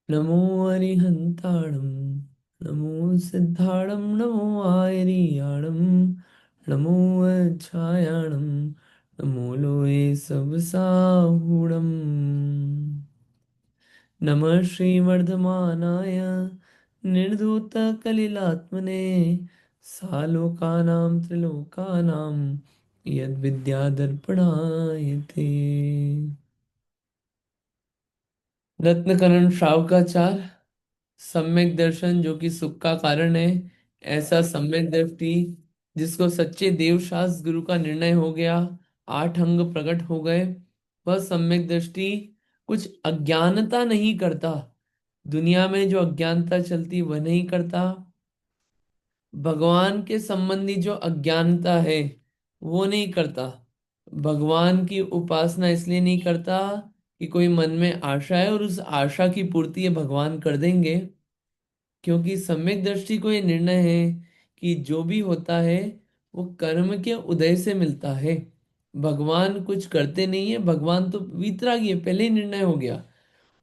नमो अरिहंताणं नमो सिद्धाणं नमो आयरियाणं नमो अच्छायाणं नमो लोये सबसाहुणम् नमः श्रीवर्धमानाय निर्धूतकलिलात्मने सालोकानां त्रिलोकानां यद्विद्यादर्पणाय ते रत्नकरण श्रावकाचार सम्यक दर्शन जो कि सुख का कारण है। ऐसा सम्यक दृष्टि जिसको सच्चे देवशास्त्र गुरु का निर्णय हो गया, आठ अंग प्रकट हो गए। वह सम्यक दृष्टि कुछ अज्ञानता नहीं करता। दुनिया में जो अज्ञानता चलती वह नहीं करता। भगवान के संबंधी जो अज्ञानता है वो नहीं करता। भगवान की उपासना इसलिए नहीं करता कि कोई मन में आशा है और उस आशा की पूर्ति ये भगवान कर देंगे, क्योंकि सम्यक दृष्टि को ये निर्णय है कि जो भी होता है वो कर्म के उदय से मिलता है। भगवान कुछ करते नहीं है, भगवान तो वीतरागी है, पहले ही निर्णय हो गया।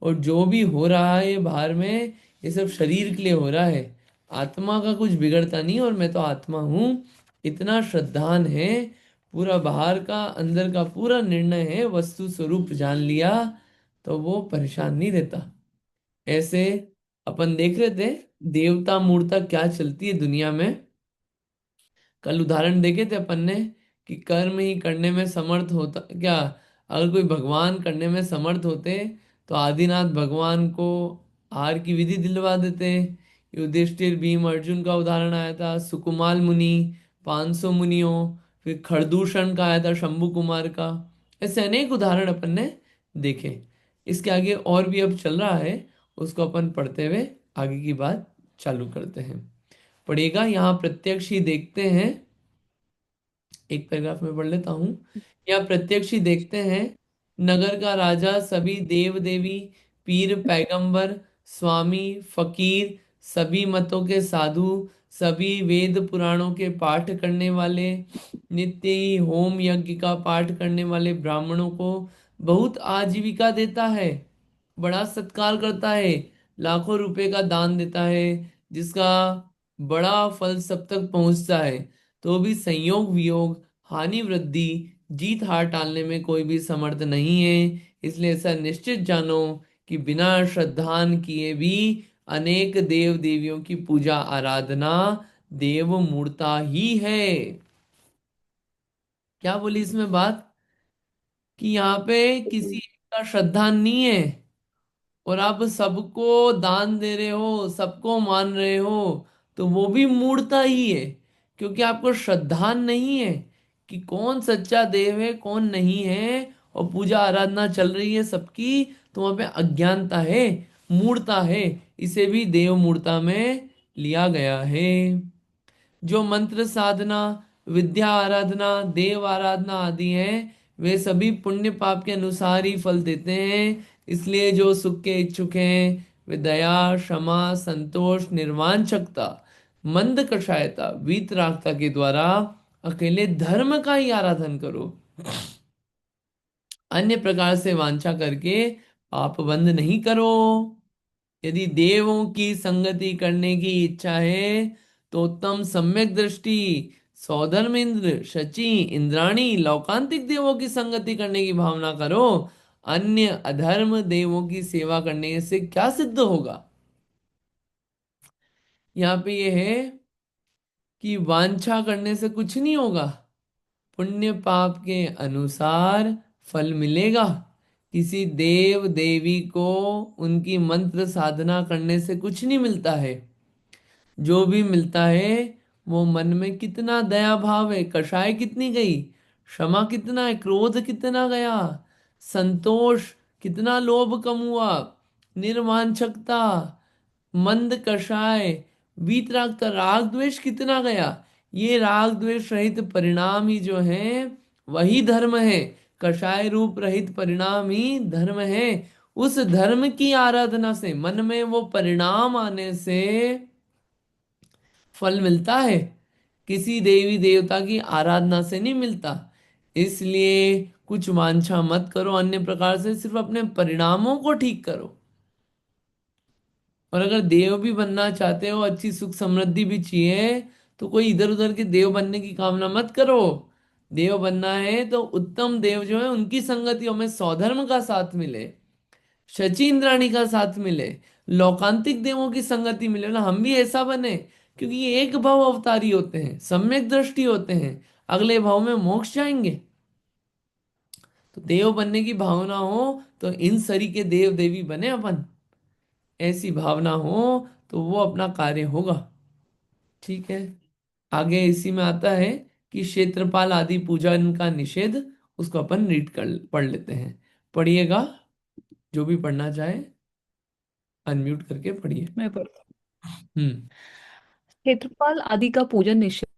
और जो भी हो रहा है बाहर में, ये सब शरीर के लिए हो रहा है। आत्मा का कुछ बिगड़ता नहीं, और मैं तो आत्मा हूं, इतना श्रद्धान है। पूरा बाहर का अंदर का पूरा निर्णय है, वस्तु स्वरूप जान लिया तो वो परेशान नहीं रहता। ऐसे अपन देख रहे थे देवता मूर्ता क्या चलती है दुनिया में। कल उदाहरण देखे थे अपन ने कि कर्म ही करने में समर्थ होता क्या, अगर कोई भगवान करने में समर्थ होते तो आदिनाथ भगवान को हार की विधि दिलवा देते। युधिष्ठिर भीम अर्जुन का उदाहरण आया था, सुकुमाल मुनि, 500 मुनियों, फिर खरदूषण का आया था, शंभु कुमार का। ऐसे अनेक उदाहरण अपन ने देखे। इसके आगे और भी अब चल रहा है, उसको अपन पढ़ते हुए आगे की बात चालू करते हैं। पढ़ेगा यहाँ प्रत्यक्ष ही देखते हैं। एक पैराग्राफ में पढ़ लेता हूँ। यहाँ प्रत्यक्ष ही देखते हैं, नगर का राजा, सभी देव देवी, पीर पैगंबर, स्वामी फकीर, सभी मतों के साधु, सभी वेद पुराणों के पाठ करने वाले, नित्य ही होम यज्ञ का पाठ करने वाले ब्राह्मणों को बहुत आजीविका देता है, बड़ा सत्कार करता है, लाखों रुपए का दान देता है, जिसका बड़ा फल सब तक पहुंचता है। तो भी संयोग वियोग, हानि वृद्धि, जीत हार टालने में कोई भी समर्थ नहीं है। इसलिए ऐसा निश्चित जानो कि बिना श्रद्धान किए भी अनेक देव देवियों की पूजा आराधना देव मूर्ता ही है। क्या बोली इसमें बात, कि यहाँ पे किसी का श्रद्धा नहीं है और आप सबको दान दे रहे हो, सबको मान रहे हो, तो वो भी मूर्ता ही है। क्योंकि आपको श्रद्धा नहीं है कि कौन सच्चा देव है कौन नहीं है, और पूजा आराधना चल रही है सबकी, तो वहां पे अज्ञानता है, मूर्ता है। इसे भी देव मूर्ता में लिया गया है। जो मंत्र साधना, विद्या आराधना, देव आराधना आदि हैं, वे सभी पुण्य पाप के अनुसार ही फल देते हैं। इसलिए जो सुख के इच्छुक हैं वे दया, क्षमा, संतोष, निर्वांछकता, मंद कषायता, वीतरागता के द्वारा अकेले धर्म का ही आराधन करो। अन्य प्रकार से वांछा करके पाप बंद नहीं करो। यदि देवों की संगति करने की इच्छा है तो उत्तम सम्यक दृष्टि, सौधर्म इंद्र, शची, इंद्राणी, लौकांतिक देवों की संगति करने की भावना करो। अन्य अधर्म देवों की सेवा करने से क्या सिद्ध होगा। यहाँ पे ये है कि वांछा करने से कुछ नहीं होगा, पुण्य पाप के अनुसार फल मिलेगा। किसी देव देवी को उनकी मंत्र साधना करने से कुछ नहीं मिलता है। जो भी मिलता है वो मन में कितना दया भाव है, कषाय कितनी गई, क्षमा कितना है, क्रोध कितना गया, संतोष कितना, लोभ कम हुआ, निर्वांछकता, मंद कषाय, वीतरागता, राग द्वेष कितना गया। ये राग द्वेष रहित परिणाम ही जो है वही धर्म है। कषाय रूप रहित परिणाम ही धर्म है। उस धर्म की आराधना से, मन में वो परिणाम आने से फल मिलता है, किसी देवी देवता की आराधना से नहीं मिलता। इसलिए कुछ वांछा मत करो अन्य प्रकार से, सिर्फ अपने परिणामों को ठीक करो। और अगर देव भी बनना चाहते हो, अच्छी सुख समृद्धि भी चाहिए, तो कोई इधर उधर के देव बनने की कामना मत करो। देव बनना है तो उत्तम देव जो है उनकी संगतियों में सौधर्म का साथ मिले, शची इंद्राणी का साथ मिले, लौकांतिक देवों की संगति मिले ना, हम भी ऐसा बने। क्योंकि ये एक भाव अवतारी होते हैं, सम्यक दृष्टि होते हैं, अगले भाव में मोक्ष जाएंगे। तो देव बनने की भावना हो तो इन सरी के देव देवी बने अपन, ऐसी भावना हो तो वो अपना कार्य होगा। ठीक है। आगे इसी में आता है कि क्षेत्रपाल आदि पूजन का निषेध, उसको अपन रीड कर पढ़ लेते हैं। पढ़िएगा, जो भी पढ़ना चाहे अनम्यूट करके पढ़िए। मैं पर हम्म। क्षेत्रपाल आदि का पूजन निषिद्ध।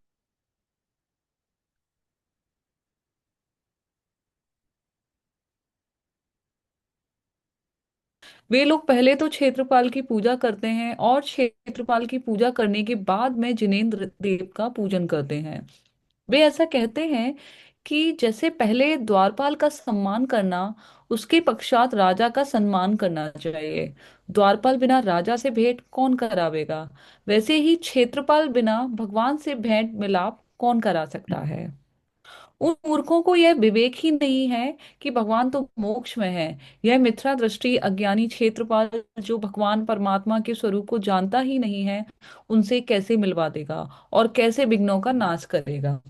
वे लोग पहले तो क्षेत्रपाल की पूजा करते हैं और क्षेत्रपाल की पूजा करने के बाद में जिनेंद्र देव का पूजन करते हैं। वे ऐसा कहते हैं कि जैसे पहले द्वारपाल का सम्मान करना, उसके पश्चात राजा का सम्मान करना चाहिए। द्वारपाल बिना राजा से भेंट कौन करावेगा, वैसे ही क्षेत्रपाल बिना भगवान से भेंट मिलाप कौन करा सकता है। उन मूर्खों को यह विवेक ही नहीं है कि भगवान तो मोक्ष में है। यह मिथ्या दृष्टि अज्ञानी क्षेत्रपाल, जो भगवान परमात्मा के स्वरूप को जानता ही नहीं है, उनसे कैसे मिलवा देगा और कैसे विघ्नों का नाश करेगा।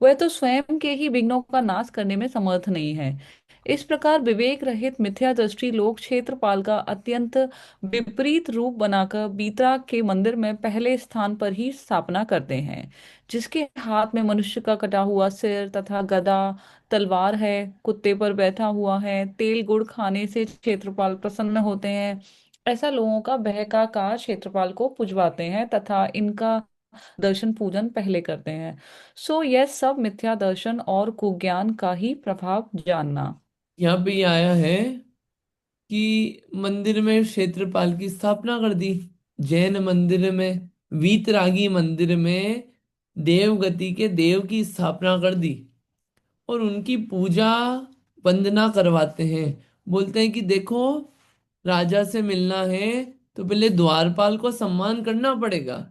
वह तो स्वयं के ही विघ्नों का नाश करने में समर्थ नहीं है। इस प्रकार विवेक रहित मिथ्या दृष्टि लोग क्षेत्रपाल का अत्यंत विपरीत रूप बनाकर बीतराग के मंदिर में पहले स्थान पर ही स्थापना करते हैं, जिसके हाथ में मनुष्य का कटा हुआ सिर तथा गदा तलवार है, कुत्ते पर बैठा हुआ है। तेल गुड़ खाने से क्षेत्रपाल प्रसन्न होते हैं। ऐसा लोगों का बहकाकार क्षेत्रपाल को पुजवाते हैं तथा इनका दर्शन पूजन पहले करते हैं। सो यह सब मिथ्या दर्शन और कुज्ञान का ही प्रभाव जानना। यहाँ पे ये आया है कि मंदिर में क्षेत्रपाल की स्थापना कर दी, जैन मंदिर में, वीतरागी मंदिर में देवगति के देव की स्थापना कर दी, और उनकी पूजा वंदना करवाते हैं। बोलते हैं कि देखो, राजा से मिलना है तो पहले द्वारपाल को सम्मान करना पड़ेगा।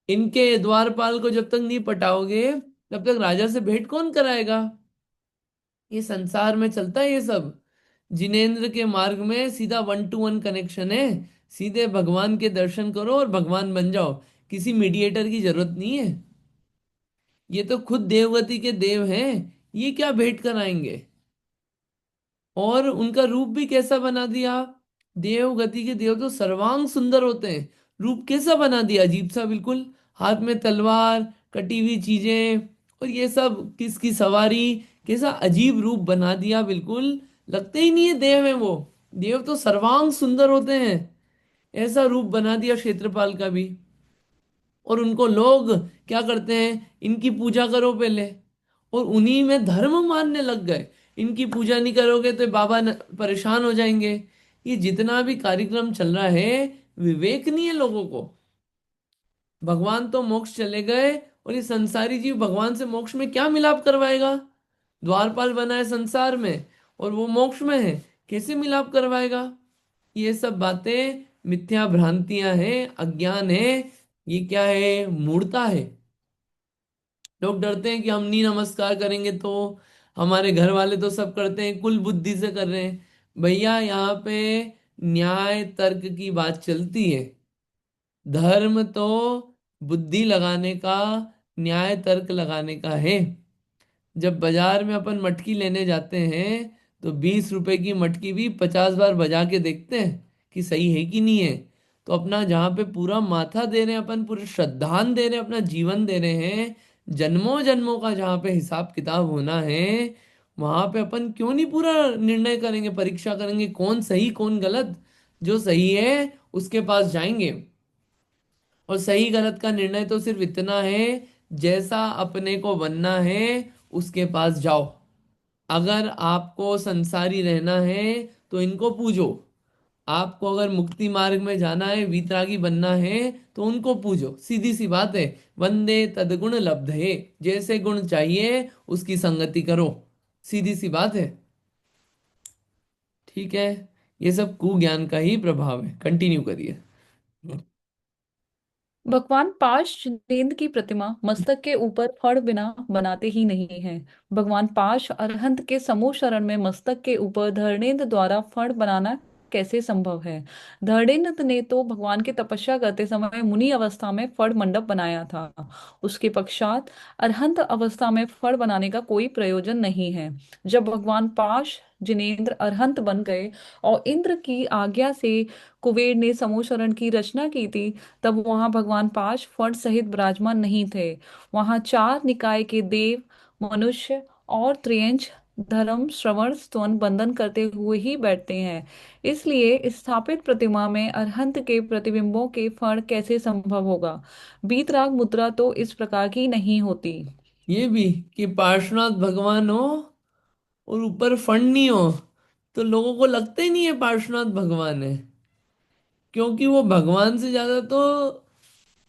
इनके द्वारपाल को जब तक नहीं पटाओगे तब तक राजा से भेंट कौन कराएगा। ये संसार में चलता है ये सब। जिनेंद्र के मार्ग में सीधा 1 to 1 कनेक्शन है। सीधे भगवान के दर्शन करो और भगवान बन जाओ, किसी मीडिएटर की जरूरत नहीं है। ये तो खुद देवगति के देव हैं, ये क्या भेंट कराएंगे। और उनका रूप भी कैसा बना दिया। देवगति के देव तो सर्वांग सुंदर होते हैं, रूप कैसा बना दिया, अजीब सा बिल्कुल। हाथ में तलवार, कटी हुई चीजें, और ये सब किसकी सवारी, कैसा अजीब रूप बना दिया बिल्कुल। लगते ही नहीं है देव है वो। देव तो सर्वांग सुंदर होते हैं, ऐसा रूप बना दिया क्षेत्रपाल का भी। और उनको लोग क्या करते हैं, इनकी पूजा करो पहले, और उन्हीं में धर्म मानने लग गए। इनकी पूजा नहीं करोगे तो बाबा परेशान हो जाएंगे। ये जितना भी कार्यक्रम चल रहा है, विवेक नहीं है लोगों को। भगवान तो मोक्ष चले गए, और ये संसारी जीव भगवान से मोक्ष में क्या मिलाप करवाएगा। द्वारपाल बना है संसार में और वो मोक्ष में है, कैसे मिलाप करवाएगा। ये सब बातें मिथ्या भ्रांतियां हैं, अज्ञान है। ये क्या है, मूढ़ता है। लोग डरते हैं कि हम नहीं नमस्कार करेंगे तो, हमारे घर वाले तो सब करते हैं, कुल बुद्धि से कर रहे हैं। भैया यहाँ पे न्याय तर्क की बात चलती है। धर्म तो बुद्धि लगाने का, न्याय तर्क लगाने का है। जब बाजार में अपन मटकी लेने जाते हैं तो 20 रुपए की मटकी भी 50 बार बजा के देखते हैं कि सही है कि नहीं है। तो अपना जहाँ पे पूरा माथा दे रहे हैं अपन, पूरे श्रद्धान दे रहे हैं, अपना जीवन दे रहे हैं, जन्मों जन्मों का जहाँ पे हिसाब किताब होना है, वहां पे अपन क्यों नहीं पूरा निर्णय करेंगे, परीक्षा करेंगे कौन सही कौन गलत। जो सही है उसके पास जाएंगे। और सही गलत का निर्णय तो सिर्फ इतना है, जैसा अपने को बनना है उसके पास जाओ। अगर आपको संसारी रहना है तो इनको पूजो। आपको अगर मुक्ति मार्ग में जाना है, वीतरागी बनना है, तो उनको पूजो, सीधी सी बात है। वंदे तदगुण लब्धे, जैसे गुण चाहिए उसकी संगति करो, सीधी सी बात है। ठीक है। ये सब कुज्ञान का ही प्रभाव है। कंटिन्यू करिए। भगवान पाश जिनेंद्र की प्रतिमा मस्तक के ऊपर फण बिना बनाते ही नहीं है। भगवान पाश अरहंत के समूह शरण में मस्तक के ऊपर धरणेन्द्र द्वारा फण बनाना कैसे संभव है? धरणेन्द्र ने तो भगवान की तपस्या करते समय मुनि अवस्था में फण मंडप बनाया था। उसके पश्चात अरहंत अवस्था में फण बनाने का कोई प्रयोजन नहीं है। जब भगवान पाश जिनेंद्र अरहंत बन गए और इंद्र की आज्ञा से कुबेर ने समूह शरण की रचना की थी, तब वहां भगवान पाश फण सहित विराजमान नहीं थे। वहां चार निकाय के देव, मनुष्य और त्रियंच धर्म श्रवण स्तवन बंदन करते हुए ही बैठते हैं। इसलिए स्थापित प्रतिमा में अरहंत के प्रतिबिंबों के फण कैसे संभव होगा? बीतराग मुद्रा तो इस प्रकार की नहीं होती। ये भी कि पार्श्वनाथ भगवान हो और ऊपर फण नहीं हो, तो लोगों को लगता ही नहीं है पार्श्वनाथ भगवान है। क्योंकि वो भगवान से ज्यादा तो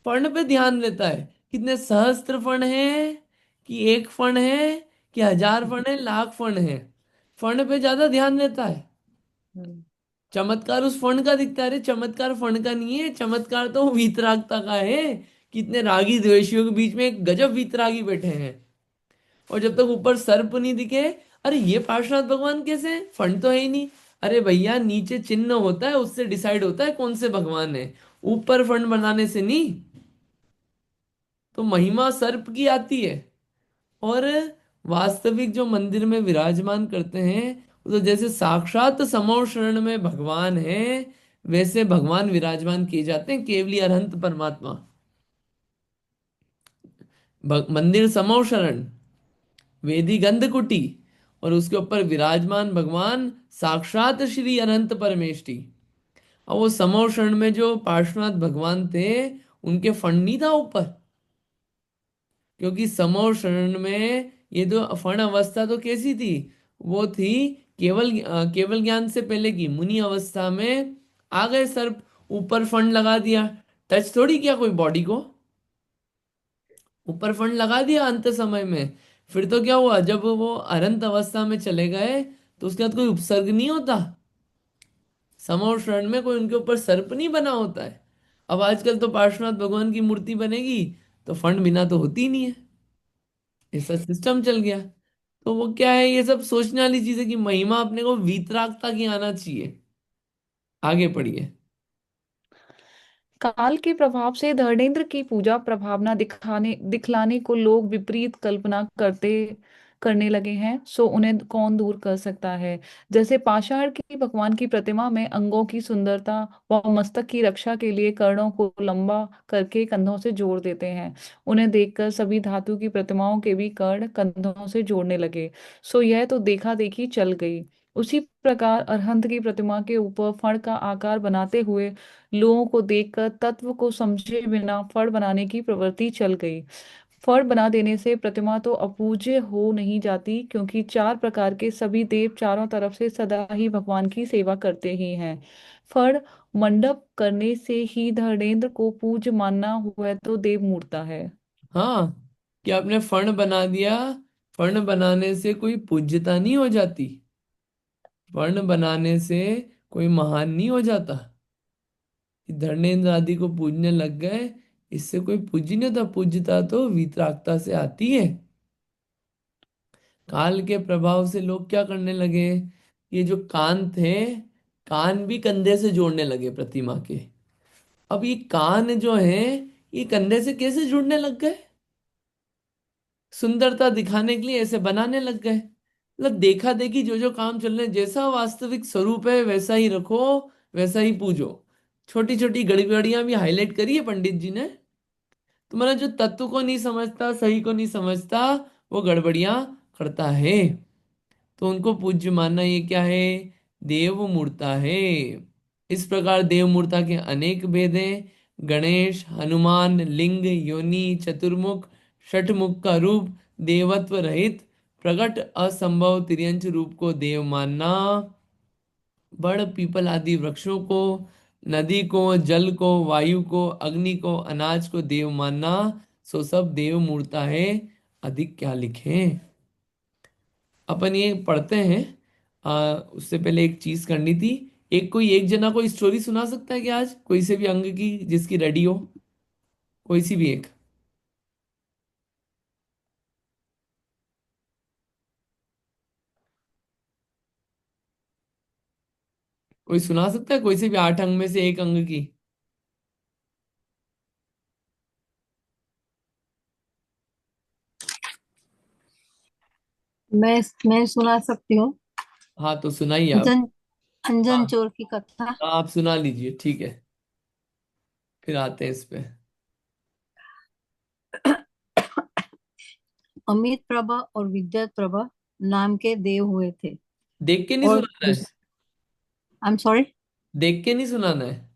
फण पे ध्यान देता है। कितने सहस्त्र फण हैं, कि एक फण है, कि हजार फण है, लाख फण है। फण पे ज्यादा ध्यान देता है। हम्म। चमत्कार उस फण का दिखता है। अरे चमत्कार फण का नहीं है, चमत्कार तो वीतरागता का है। कितने रागी द्वेषियों के बीच में एक गजब वीतरागी बैठे हैं। और जब तक ऊपर सर्प नहीं दिखे, अरे ये पार्श्वनाथ भगवान कैसे हैं? फंड तो है ही नहीं। अरे भैया, नीचे चिन्ह होता है, उससे डिसाइड होता है कौन से भगवान है। ऊपर फंड बनाने से नहीं। तो महिमा सर्प की आती है। और वास्तविक जो मंदिर में विराजमान करते हैं, वो तो जैसे साक्षात समो शरण में भगवान है, वैसे भगवान विराजमान किए जाते हैं, केवली अरहंत परमात्मा। मंदिर समो शरण, वेदी गंध कुटी, और उसके ऊपर विराजमान भगवान साक्षात श्री अनंत परमेष्टि। और वो समो शरण में जो पार्श्वनाथ भगवान थे, उनके फण नहीं था ऊपर। क्योंकि समो शरण में ये जो फण अवस्था तो कैसी थी? वो थी केवल ज्ञान से पहले की मुनि अवस्था में। आ गए सर्प, ऊपर फण लगा दिया। टच थोड़ी किया कोई बॉडी को, ऊपर फंड लगा दिया अंत समय में। फिर तो क्या हुआ, जब वो अनंत अवस्था में चले गए, तो उसके बाद कोई उपसर्ग नहीं होता। समो शरण में कोई उनके ऊपर सर्प नहीं बना होता है। अब आजकल तो पार्श्वनाथ भगवान की मूर्ति बनेगी, तो फंड बिना तो होती ही नहीं है। ऐसा सिस्टम चल गया। तो वो क्या है, ये सब सोचने वाली चीज है कि महिमा अपने को वीतरागता की आना चाहिए। आगे पढ़िए। काल के प्रभाव से धर्मेंद्र की पूजा प्रभावना दिखलाने को लोग विपरीत कल्पना करने लगे हैं, सो उन्हें कौन दूर कर सकता है? जैसे पाषाण की भगवान की प्रतिमा में अंगों की सुंदरता व मस्तक की रक्षा के लिए कर्णों को लंबा करके कंधों से जोड़ देते हैं। उन्हें देखकर सभी धातु की प्रतिमाओं के भी कर्ण कंधों से जोड़ने लगे। सो यह तो देखा देखी चल गई। उसी प्रकार अरहंत की प्रतिमा के ऊपर फण का आकार बनाते हुए लोगों को देखकर तत्व को समझे बिना फड़ बनाने की प्रवृत्ति चल गई। फड़ बना देने से प्रतिमा तो अपूज्य हो नहीं जाती, क्योंकि चार प्रकार के सभी देव चारों तरफ से सदा ही भगवान की सेवा करते ही हैं। फड़ मंडप करने से ही धर्मेंद्र को पूज्य मानना हुआ तो देव मूर्ता है। हाँ, कि आपने फंड बना दिया। फंड बनाने से कोई पूज्यता नहीं हो जाती। फंड बनाने से कोई महान नहीं हो जाता। कि धर्मेंद्र आदि को पूजने लग गए, इससे कोई पूज्य नहीं होता। पूज्यता तो वीतरागता से आती है। काल के प्रभाव से लोग क्या करने लगे, ये जो कान थे, कान भी कंधे से जोड़ने लगे प्रतिमा के। अब ये कान जो है, ये कंधे से कैसे जुड़ने लग गए? सुंदरता दिखाने के लिए ऐसे बनाने लग गए। मतलब देखा देखी जो जो काम चल रहे हैं, जैसा वास्तविक स्वरूप है वैसा ही रखो, वैसा ही पूजो। छोटी छोटी गड़बड़ियां भी हाईलाइट करी है पंडित जी ने। तुम्हारा जो तत्व को नहीं समझता, सही को नहीं समझता, वो गड़बड़ियां करता है। तो उनको पूज्य मानना, ये क्या है? देव मूर्ता है। इस प्रकार देव मूर्ता के अनेक भेद हैं। गणेश, हनुमान, लिंग, योनि, चतुर्मुख, षठमुख का रूप, देवत्व रहित, प्रकट असंभव तिर्यंच रूप को देव मानना, बड़ पीपल आदि वृक्षों को, नदी को, जल को, वायु को, अग्नि को, अनाज को देव मानना, सो सब देव मूर्ता है। अधिक क्या लिखें। अपन ये पढ़ते हैं। उससे पहले एक चीज करनी थी। कोई एक जना कोई स्टोरी सुना सकता है क्या आज, कोई से भी अंग की जिसकी रेडी हो, कोई सी भी एक। कोई सुना सकता है कोई से भी 8 अंग में से एक अंग की। मैं सुना सकती हूँ। हाँ तो सुनाइए आप। अंजन अंजन हाँ चोर की कथा। हाँ, आप सुना लीजिए, ठीक है, फिर आते हैं इस पे। अमित प्रभा और विद्युत प्रभा नाम के देव हुए थे। देख के नहीं और सुनाना है। आई एम सॉरी, देख के नहीं सुनाना है।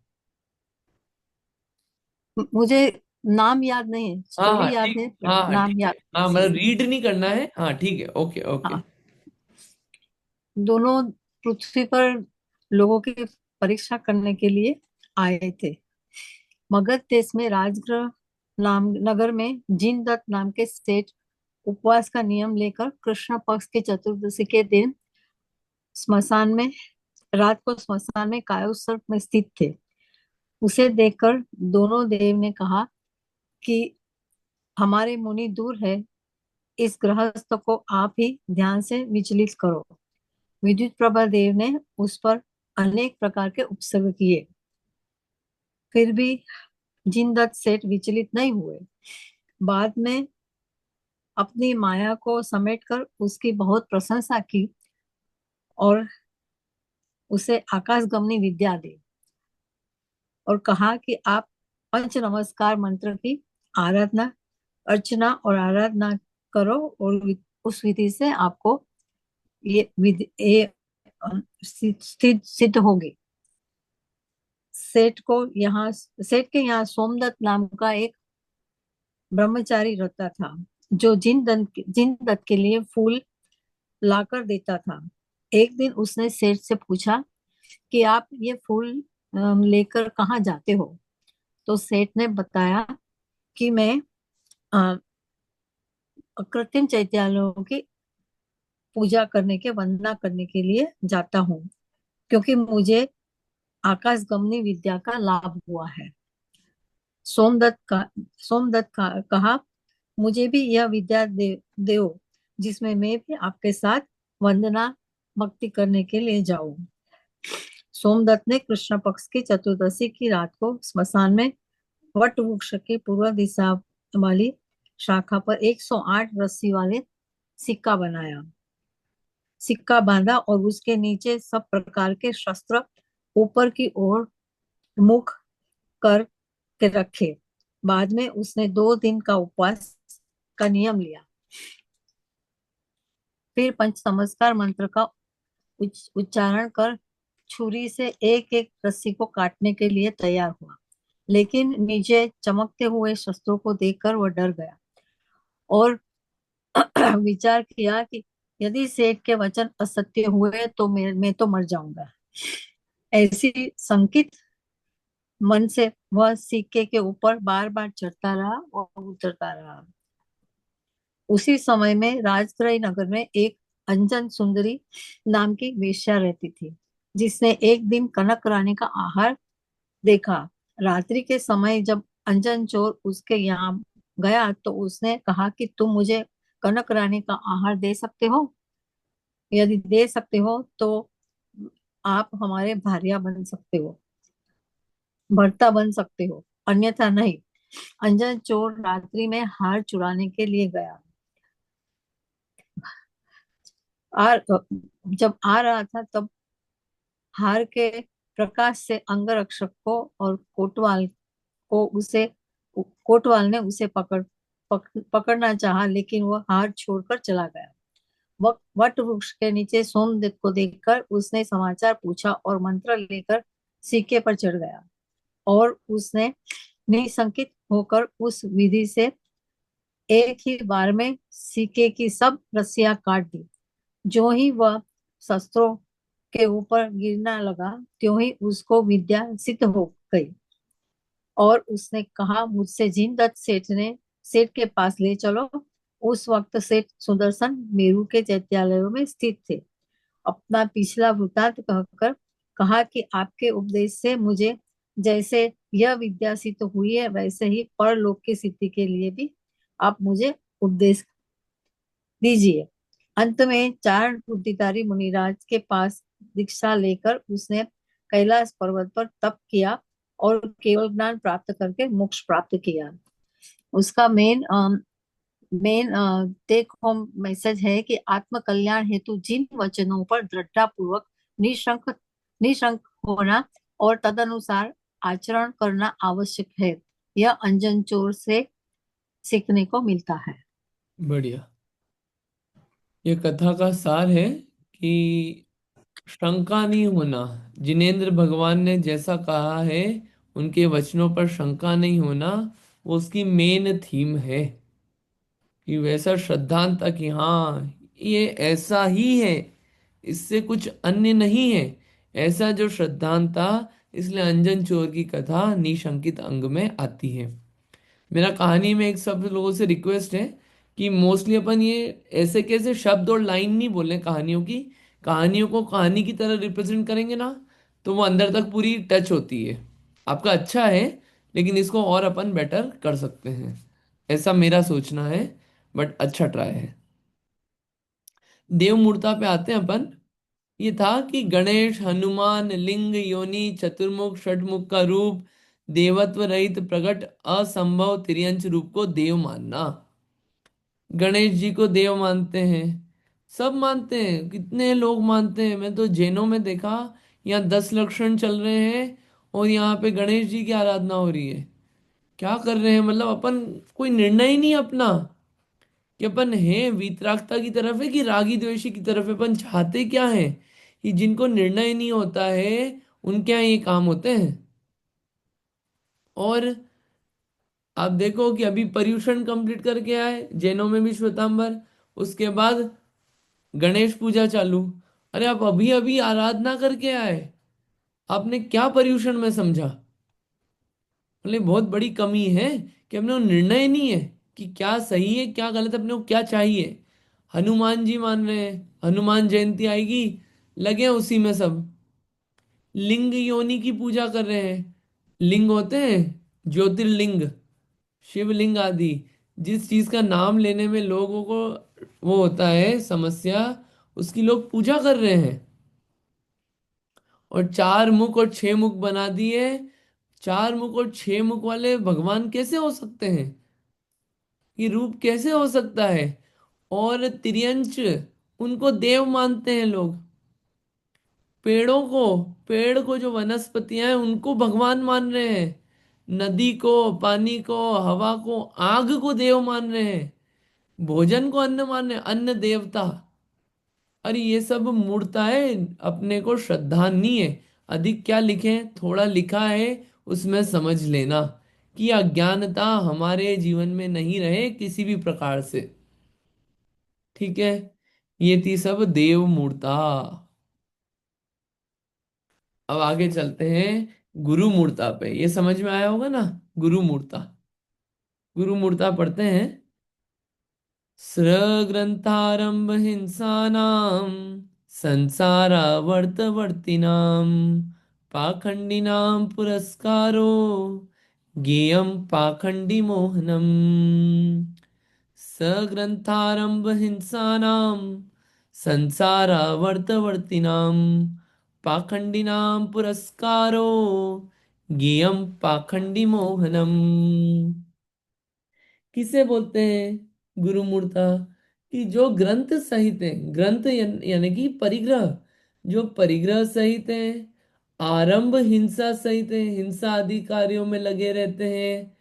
मुझे नाम याद नहीं है, हाँ हाँ स्टोरी याद ठीक। है बट हाँ हाँ नाम ठीक है, याद हाँ मतलब इसलिए। रीड नहीं करना है, हाँ ठीक है, ओके ओके। हाँ, दोनों पृथ्वी पर लोगों की परीक्षा करने के लिए आए थे। मगध देश में राजगृह नाम नगर में जिनदत्त नाम के सेठ उपवास का नियम लेकर कृष्ण पक्ष के चतुर्दशी के दिन स्मशान में रात को स्मशान में कायोत्सर्ग में स्थित थे। उसे देखकर दोनों देव ने कहा कि हमारे मुनि दूर है, इस गृहस्थ को आप ही ध्यान से विचलित करो। विद्युत प्रभा देव ने उस पर अनेक प्रकार के उपसर्ग किए, फिर भी जिनदत्त सेठ विचलित नहीं हुए। बाद में अपनी माया को समेटकर उसकी बहुत प्रशंसा की और उसे आकाशगमनी विद्या दी और कहा कि आप पंच नमस्कार मंत्र की आराधना अर्चना और आराधना करो और उस विधि से आपको ये विधि ये सिद्ध होगी। सेठ के यहाँ सोमदत्त नाम का एक ब्रह्मचारी रहता था, जो जिन दत्त के लिए फूल लाकर देता था। एक दिन उसने सेठ से पूछा कि आप ये फूल लेकर कहाँ जाते हो। तो सेठ ने बताया कि मैं अ, कृत्रिम चैत्यालयों की पूजा करने के वंदना करने के लिए जाता हूँ, क्योंकि मुझे आकाशगमनी विद्या का लाभ हुआ है। सोमदत्त का कहा, मुझे भी यह विद्या दो, जिसमें मैं भी आपके साथ वंदना भक्ति करने के लिए जाऊं। सोमदत्त ने कृष्ण पक्ष की चतुर्दशी की रात को स्मशान में वट वृक्ष की पूर्व दिशा वाली शाखा पर 108 रस्सी वाले सिक्का बनाया, सिक्का बांधा और उसके नीचे सब प्रकार के शस्त्र ऊपर की ओर मुख कर के रखे। बाद में उसने 2 दिन का उपवास का नियम लिया। फिर पंच नमस्कार मंत्र का उच्चारण कर छुरी से एक एक रस्सी को काटने के लिए तैयार हुआ। लेकिन नीचे चमकते हुए शस्त्रों को देखकर वह डर गया और विचार किया कि यदि सेठ के वचन असत्य हुए तो मैं तो मर जाऊंगा। ऐसी शंकित मन से वह सिक्के के ऊपर बार बार चढ़ता रहा और उतरता रहा। उसी समय में राजगृह नगर में एक अंजन सुंदरी नाम की वेश्या रहती थी, जिसने एक दिन कनक रानी का आहार देखा। रात्रि के समय जब अंजन चोर उसके यहाँ गया तो उसने कहा कि तुम मुझे कनक रानी का आहार दे सकते हो। यदि दे सकते हो तो आप हमारे भार्या बन सकते हो, भर्ता बन सकते हो, अन्यथा नहीं। अंजन चोर रात्रि में हार चुराने के लिए गया। आ, जब आ रहा था तब हार के प्रकाश से अंगरक्षक को और को उसे कोतवाल ने उसे पकड़ना चाहा, लेकिन वह हार छोड़कर चला गया। वट वृक्ष के नीचे सोमदत्त को देखकर उसने समाचार पूछा और मंत्र लेकर सिक्के पर चढ़ गया और उसने निसंकित होकर उस विधि से एक ही बार में सिक्के की सब रस्सियां काट दी। जो ही वह शस्त्रों के ऊपर गिरना लगा, त्यों ही उसको विद्या सिद्ध हो गई और उसने कहा, मुझसे जिनदत्त सेठ के पास ले चलो। उस वक्त सेठ सुदर्शन मेरू के चैत्यालयों में स्थित थे। अपना पिछला वृतांत कहकर कहा कि आपके उपदेश से मुझे जैसे यह विद्या सिद्ध हुई है, वैसे ही परलोक की सिद्धि के लिए भी आप मुझे उपदेश दीजिए। अंत में चारण बुद्धिधारी मुनिराज के पास दीक्षा लेकर उसने कैलाश पर्वत पर तप किया और केवल ज्ञान प्राप्त करके मोक्ष प्राप्त किया। उसका मेन टेक होम मैसेज है कि आत्म कल्याण हेतु जिन वचनों पर दृढ़ता पूर्वक निशंक निशंक होना और तदनुसार आचरण करना आवश्यक है, यह अंजन चोर से सीखने को मिलता है। बढ़िया। ये कथा का सार है कि शंका नहीं होना। जिनेंद्र भगवान ने जैसा कहा है, उनके वचनों पर शंका नहीं होना, वो उसकी मेन थीम है। कि वैसा श्रद्धांत था कि हाँ, ये ऐसा ही है, इससे कुछ अन्य नहीं है, ऐसा जो श्रद्धांत था। इसलिए अंजन चोर की कथा निशंकित अंग में आती है। मेरा कहानी में एक सब लोगों से रिक्वेस्ट है कि मोस्टली अपन ये ऐसे कैसे शब्द और लाइन नहीं बोले कहानियों की। कहानियों को कहानी की तरह रिप्रेजेंट करेंगे ना, तो वो अंदर तक पूरी टच होती है। आपका अच्छा है, लेकिन इसको और अपन बेटर कर सकते हैं, ऐसा मेरा सोचना है। बट अच्छा ट्राई है। देव मूर्ता पे आते हैं अपन। ये था कि गणेश हनुमान लिंग योनि चतुर्मुख षटमुख का रूप, देवत्व रहित प्रकट असंभव तिर्यंच रूप को देव मानना। गणेश जी को देव मानते हैं, सब मानते हैं, कितने लोग मानते हैं। मैं तो जैनों में देखा, यहाँ 10 लक्षण चल रहे हैं और यहाँ पे गणेश जी की आराधना हो रही है। क्या कर रहे हैं? मतलब अपन कोई निर्णय ही नहीं अपना कि अपन है वीतरागता की तरफ है कि रागी द्वेषी की तरफ है। अपन चाहते क्या है कि जिनको निर्णय नहीं होता है उनके यहाँ ये काम होते हैं। और आप देखो कि अभी पर्यूषण कंप्लीट करके आए जैनों में भी श्वेतांबर, उसके बाद गणेश पूजा चालू। अरे आप अभी अभी आराधना करके आए, आपने क्या पर्यूषण में समझा? बोले बहुत बड़ी कमी है कि अपने को निर्णय नहीं है कि क्या सही है क्या गलत है, अपने को क्या चाहिए। हनुमान जी मान रहे हैं, हनुमान जयंती आएगी, लगे हैं उसी में सब। लिंग योनि की पूजा कर रहे हैं। लिंग होते हैं ज्योतिर्लिंग, शिवलिंग आदि। जिस चीज का नाम लेने में लोगों को वो होता है समस्या, उसकी लोग पूजा कर रहे हैं। और 4 मुख और 6 मुख बना दिए। 4 मुख और 6 मुख वाले भगवान कैसे हो सकते हैं? ये रूप कैसे हो सकता है? और तिर्यंच, उनको देव मानते हैं लोग। पेड़ों को, पेड़ को जो वनस्पतियां हैं उनको भगवान मान रहे हैं। नदी को, पानी को, हवा को, आग को देव मान रहे हैं। भोजन को अन्न मान रहे हैं, अन्न देवता। अरे ये सब मूर्ताएं अपने को श्रद्धा नहीं है। अधिक क्या लिखे, थोड़ा लिखा है, उसमें समझ लेना कि अज्ञानता हमारे जीवन में नहीं रहे किसी भी प्रकार से। ठीक है, ये थी सब देव मूर्ता। अब आगे चलते हैं गुरु मूर्ता पे। ये समझ में आया होगा ना, गुरु मूर्ता। गुरु मूर्ता पढ़ते हैं। स्रग्रंथारंभ हिंसानां संसारावर्तवर्तिनां पाखंडिनां पुरस्कारो ज्ञेयं पाखंडी मोहनम्। सग्रंथारंभ हिंसानां संसारावर्तवर्तिनां पाखंडिनां पुरस्कारो ज्ञेयं पाखंडी मोहनम्। किसे बोलते हैं गुरु मूर्ता? कि जो ग्रंथ सहित है, ग्रंथ यानी कि परिग्रह, जो परिग्रह सहित है, आरंभ हिंसा सहित है, हिंसा आदि कार्यों में लगे रहते हैं,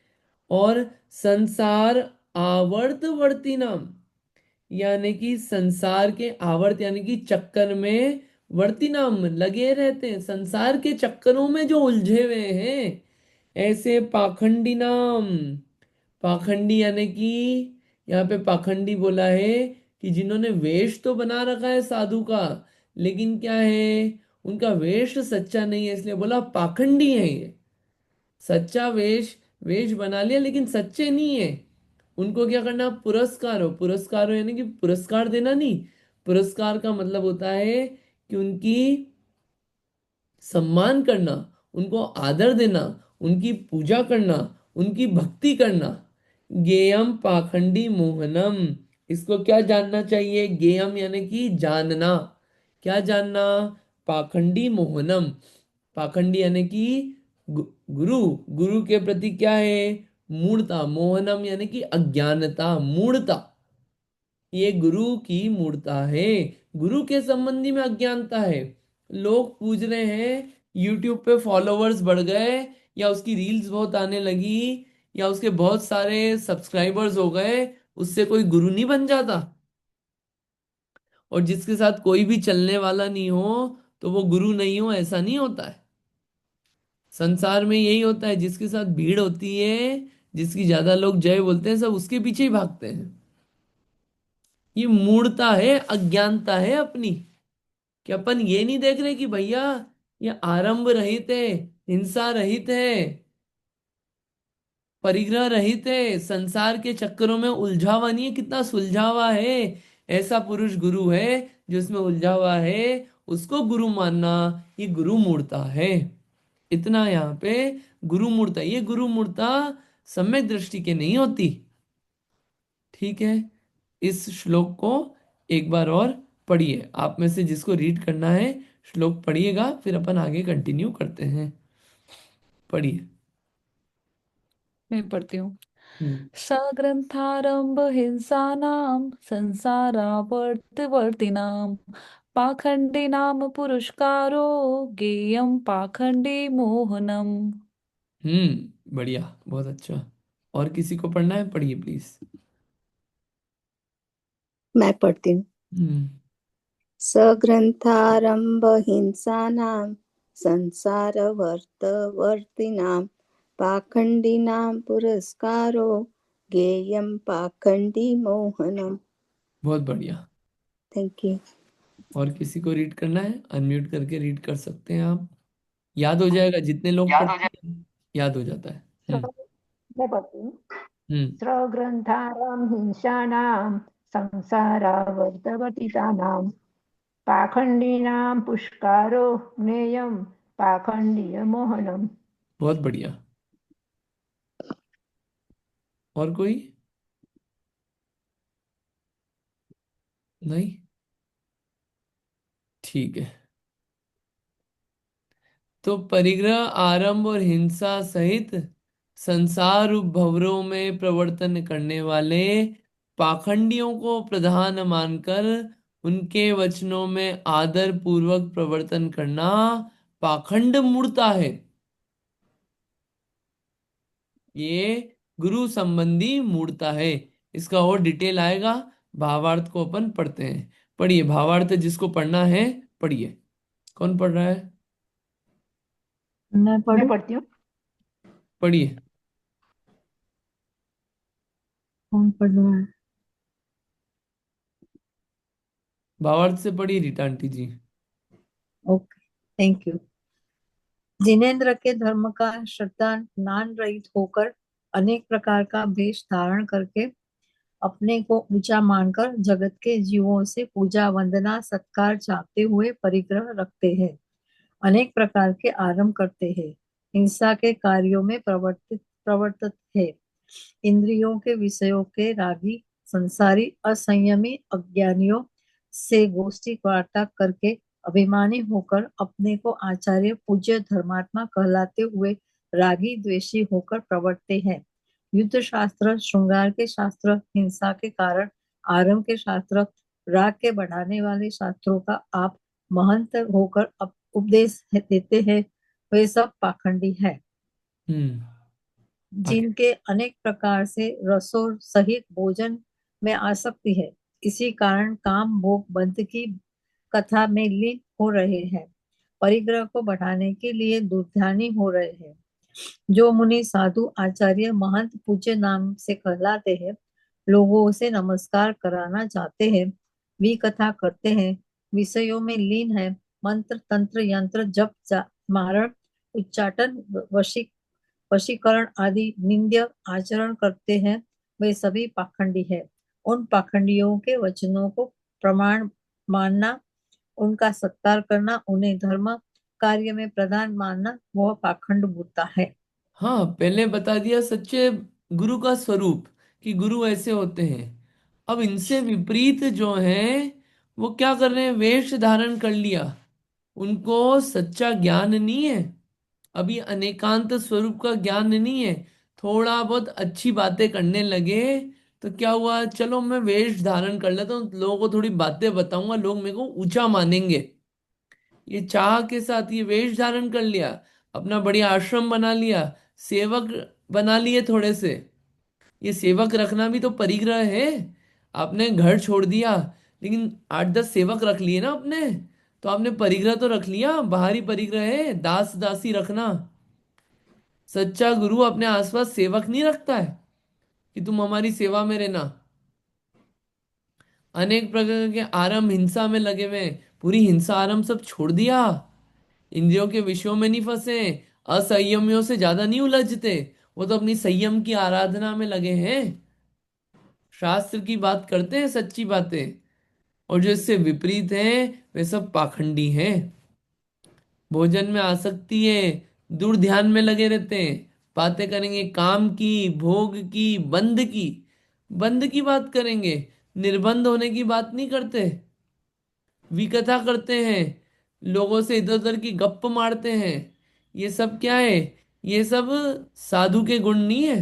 और संसार आवर्तवर्ती नाम, यानी कि संसार के आवर्त यानी कि चक्कर में, वर्ती नाम लगे रहते हैं, संसार के चक्करों में जो उलझे हुए हैं, ऐसे पाखंडी नाम। पाखंडी यानी कि यहाँ पे पाखंडी बोला है कि जिन्होंने वेश तो बना रखा है साधु का, लेकिन क्या है, उनका वेश सच्चा नहीं है, इसलिए बोला पाखंडी है ये। सच्चा वेश, वेश बना लिया लेकिन सच्चे नहीं है। उनको क्या करना? पुरस्कार हो, पुरस्कार हो यानी कि पुरस्कार देना नहीं। पुरस्कार का मतलब होता है कि उनकी सम्मान करना, उनको आदर देना, उनकी पूजा करना, उनकी भक्ति करना। गेयम पाखंडी मोहनम, इसको क्या जानना चाहिए? गेयम यानी कि जानना। क्या जानना? पाखंडी मोहनम। पाखंडी यानी कि गु- गुरु। गुरु के प्रति क्या है? मूढ़ता। मोहनम यानी कि अज्ञानता, मूढ़ता। ये गुरु की मूर्ता है। गुरु के संबंधी में अज्ञानता है। लोग पूछ रहे हैं, यूट्यूब पे फॉलोवर्स बढ़ गए, या उसकी रील्स बहुत आने लगी, या उसके बहुत सारे सब्सक्राइबर्स हो गए, उससे कोई गुरु नहीं बन जाता? और जिसके साथ कोई भी चलने वाला नहीं हो तो वो गुरु नहीं हो, ऐसा नहीं होता है। संसार में यही होता है, जिसके साथ भीड़ होती है, जिसकी ज्यादा लोग जय बोलते हैं, सब उसके पीछे ही भागते हैं। ये मूढ़ता है, अज्ञानता है अपनी, कि अपन ये नहीं देख रहे कि भैया ये आरंभ रहित है, हिंसा रहित है, परिग्रह रहित है, संसार के चक्करों में उलझा हुआ नहीं है, कितना सुलझा हुआ है। ऐसा पुरुष गुरु है जो इसमें उलझा हुआ है, उसको गुरु मानना, ये गुरु मूर्ता है। इतना यहाँ पे गुरु मूर्ता, ये गुरु मूर्ता सम्यक दृष्टि के नहीं होती। ठीक है, इस श्लोक को एक बार और पढ़िए, आप में से जिसको रीड करना है श्लोक पढ़िएगा, फिर अपन आगे कंटिन्यू करते हैं। पढ़िए। मैं पढ़ती हूँ। हम्म। सग्रंथारंभ हिंसानां संसारावर्तवर्तिनां पाखंडिनां पुरस्कारो गेयं पाखंडी मोहनम। बढ़िया, बहुत अच्छा। और किसी को पढ़ना है? पढ़िए प्लीज। मैं पढ़ती हूँ। हम्म। सग्रन्थारम्भहिंसानां संसारवर्तवर्तिनां पाखण्डिनां पुरस्कारो गेयं पाखण्डी मोहनम्। बहुत बढ़िया। Thank you. और किसी को रीड करना है? अनम्यूट करके रीड कर सकते हैं आप। याद हो जाएगा, जितने लोग पढ़ते हैं याद हो जाता है। मैं पढ़ती हूँ। हम्म। स्रग्रन्थानां हिंसानां संसारावर्तवतितानां पाखण्डिनां पुष्कारो ज्ञेयं पाखण्डीयमोहनम्। बहुत बढ़िया। और कोई? नहीं? ठीक है। तो परिग्रह, आरंभ और हिंसा सहित संसार रूप भंवरों में प्रवर्तन करने वाले पाखंडियों को प्रधान मानकर उनके वचनों में आदर पूर्वक प्रवर्तन करना पाखंड मूर्ता है। ये गुरु संबंधी मूर्ता है। इसका और डिटेल आएगा, भावार्थ को अपन पढ़ते हैं। पढ़िए, भावार्थ जिसको पढ़ना है पढ़िए। कौन पढ़ रहा है? मैं मैं पढ़ूं? पढ़ती हूँ। पढ़िए। कौन पढ़ रहा है? भावार्थ से पढ़िए Rita aunty ji. Okay, thank you. Jinendra के धर्म का श्रद्धा नान रहित होकर अनेक प्रकार का वेश धारण करके अपने को ऊंचा मानकर जगत के जीवों से पूजा वंदना सत्कार चाहते हुए परिग्रह रखते हैं, अनेक प्रकार के आरंभ करते हैं, हिंसा के कार्यों में प्रवर्तित प्रवर्तित है, इंद्रियों के विषयों के रागी, संसारी असंयमी अज्ञानियों से गोष्ठी वार्ता करके अभिमानी होकर अपने को आचार्य पूज्य धर्मात्मा कहलाते हुए रागी द्वेषी होकर प्रवर्तते हैं। युद्ध शास्त्र, श्रृंगार के शास्त्र, हिंसा के कारण आरंभ के शास्त्र, राग के बढ़ाने वाले शास्त्रों का आप महंत होकर उपदेश देते हैं, वे सब पाखंडी है। हम्म। आगे। जिनके अनेक प्रकार से रसों सहित भोजन में आसक्ति है, इसी कारण काम भोग बंध की कथा में लीन हो रहे हैं, परिग्रह को बढ़ाने के लिए दुर्ध्यानी हो रहे हैं। जो मुनि साधु आचार्य महंत पूज्य नाम से कहलाते हैं, लोगों से नमस्कार कराना चाहते हैं, वी कथा करते हैं, विषयों में लीन है, मंत्र तंत्र यंत्र जप मारण उच्चाटन वशीकरण आदि निंद्य आचरण करते हैं, वे सभी पाखंडी है। उन पाखंडियों के वचनों को प्रमाण मानना, उनका सत्कार करना, उन्हें धर्म कार्य में प्रधान मानना वह पाखंड होता है। हाँ, पहले बता दिया सच्चे गुरु का स्वरूप, कि गुरु ऐसे होते हैं। अब इनसे विपरीत जो हैं, वो क्या कर रहे हैं, वेश धारण कर लिया। उनको सच्चा ज्ञान नहीं है, अभी अनेकांत स्वरूप का ज्ञान नहीं है। थोड़ा बहुत अच्छी बातें करने लगे तो क्या हुआ, चलो मैं वेश धारण कर लेता हूँ, लोगों को थोड़ी बातें बताऊंगा, लोग मेरे को ऊंचा मानेंगे। ये चाह के साथ ये वेश धारण कर लिया, अपना बढ़िया आश्रम बना लिया, सेवक बना लिए थोड़े से। ये सेवक रखना भी तो परिग्रह है। आपने घर छोड़ दिया, लेकिन 8-10 सेवक रख लिए ना अपने, तो आपने परिग्रह तो रख लिया, बाहरी परिग्रह है, दास दासी रखना। सच्चा गुरु अपने आसपास सेवक नहीं रखता है कि तुम हमारी सेवा में रहना। अनेक प्रकार के आरंभ हिंसा में लगे हुए हैं, पूरी हिंसा आरंभ सब छोड़ दिया, इंद्रियों के विषयों में नहीं फंसे, असंयमियों से ज्यादा नहीं उलझते, वो तो अपनी संयम की आराधना में लगे हैं, शास्त्र की बात करते हैं, सच्ची बातें। और जो इससे विपरीत हैं, वे सब पाखंडी हैं, भोजन में आसक्ति है, दूर ध्यान में लगे रहते हैं, बातें करेंगे काम की, भोग की, बंध की, बंध की बात करेंगे, निर्बंध होने की बात नहीं करते, विकथा करते हैं, लोगों से इधर उधर की गप्प मारते हैं। ये सब क्या है, ये सब साधु के गुण नहीं है।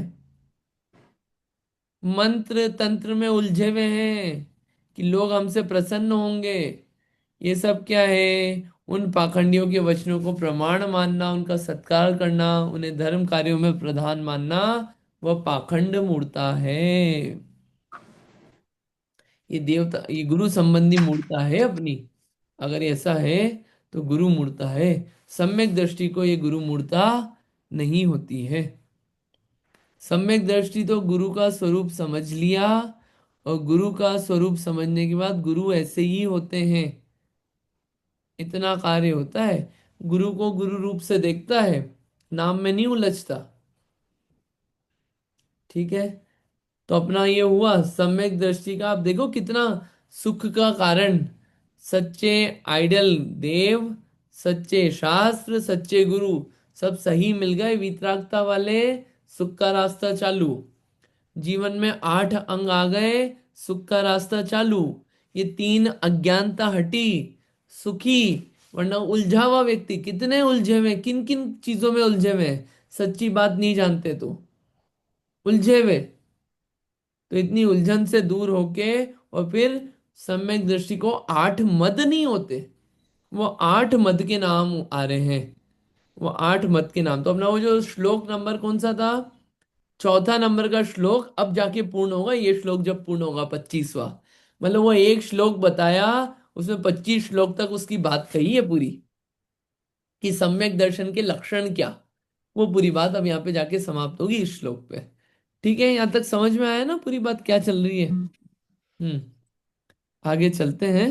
मंत्र तंत्र में उलझे हुए हैं कि लोग हमसे प्रसन्न होंगे। ये सब क्या है, उन पाखंडियों के वचनों को प्रमाण मानना, उनका सत्कार करना, उन्हें धर्म कार्यों में प्रधान मानना, वह पाखंड मूर्ता है। ये देवता, ये गुरु संबंधी मूर्ता है अपनी। अगर ऐसा है तो गुरु मूर्ता है, सम्यक दृष्टि को ये गुरु मूर्ता नहीं होती है। सम्यक दृष्टि तो गुरु का स्वरूप समझ लिया, और गुरु का स्वरूप समझने के बाद गुरु ऐसे ही होते हैं, इतना कार्य होता है। गुरु को गुरु रूप से देखता है, नाम में नहीं उलझता। ठीक है, तो अपना ये हुआ सम्यक दृष्टि का। आप देखो कितना सुख का कारण, सच्चे आइडल देव, सच्चे शास्त्र, सच्चे गुरु, सब सही मिल गए, वितरागता वाले, सुख का रास्ता चालू। जीवन में 8 अंग आ गए, सुख का रास्ता चालू। ये 3 अज्ञानता हटी, सुखी। वरना उलझा हुआ व्यक्ति, कितने उलझे हुए, किन किन चीजों में उलझे हुए हैं, सच्ची बात नहीं जानते तो उलझे हुए। तो इतनी उलझन से दूर होके, और फिर सम्यक दृष्टि को 8 मद नहीं होते, वो 8 मद के नाम आ रहे हैं। वो 8 मद के नाम, तो अपना वो जो श्लोक नंबर कौन सा था, चौथा नंबर का श्लोक अब जाके पूर्ण होगा। ये श्लोक जब पूर्ण होगा 25वां, मतलब वो एक श्लोक बताया, उसमें 25 श्लोक तक उसकी बात कही है पूरी, कि सम्यक दर्शन के लक्षण क्या, वो पूरी बात अब यहाँ पे जाके समाप्त होगी इस श्लोक पे। ठीक है, यहाँ तक समझ में आया ना पूरी बात क्या चल रही है। हम्म, आगे चलते हैं।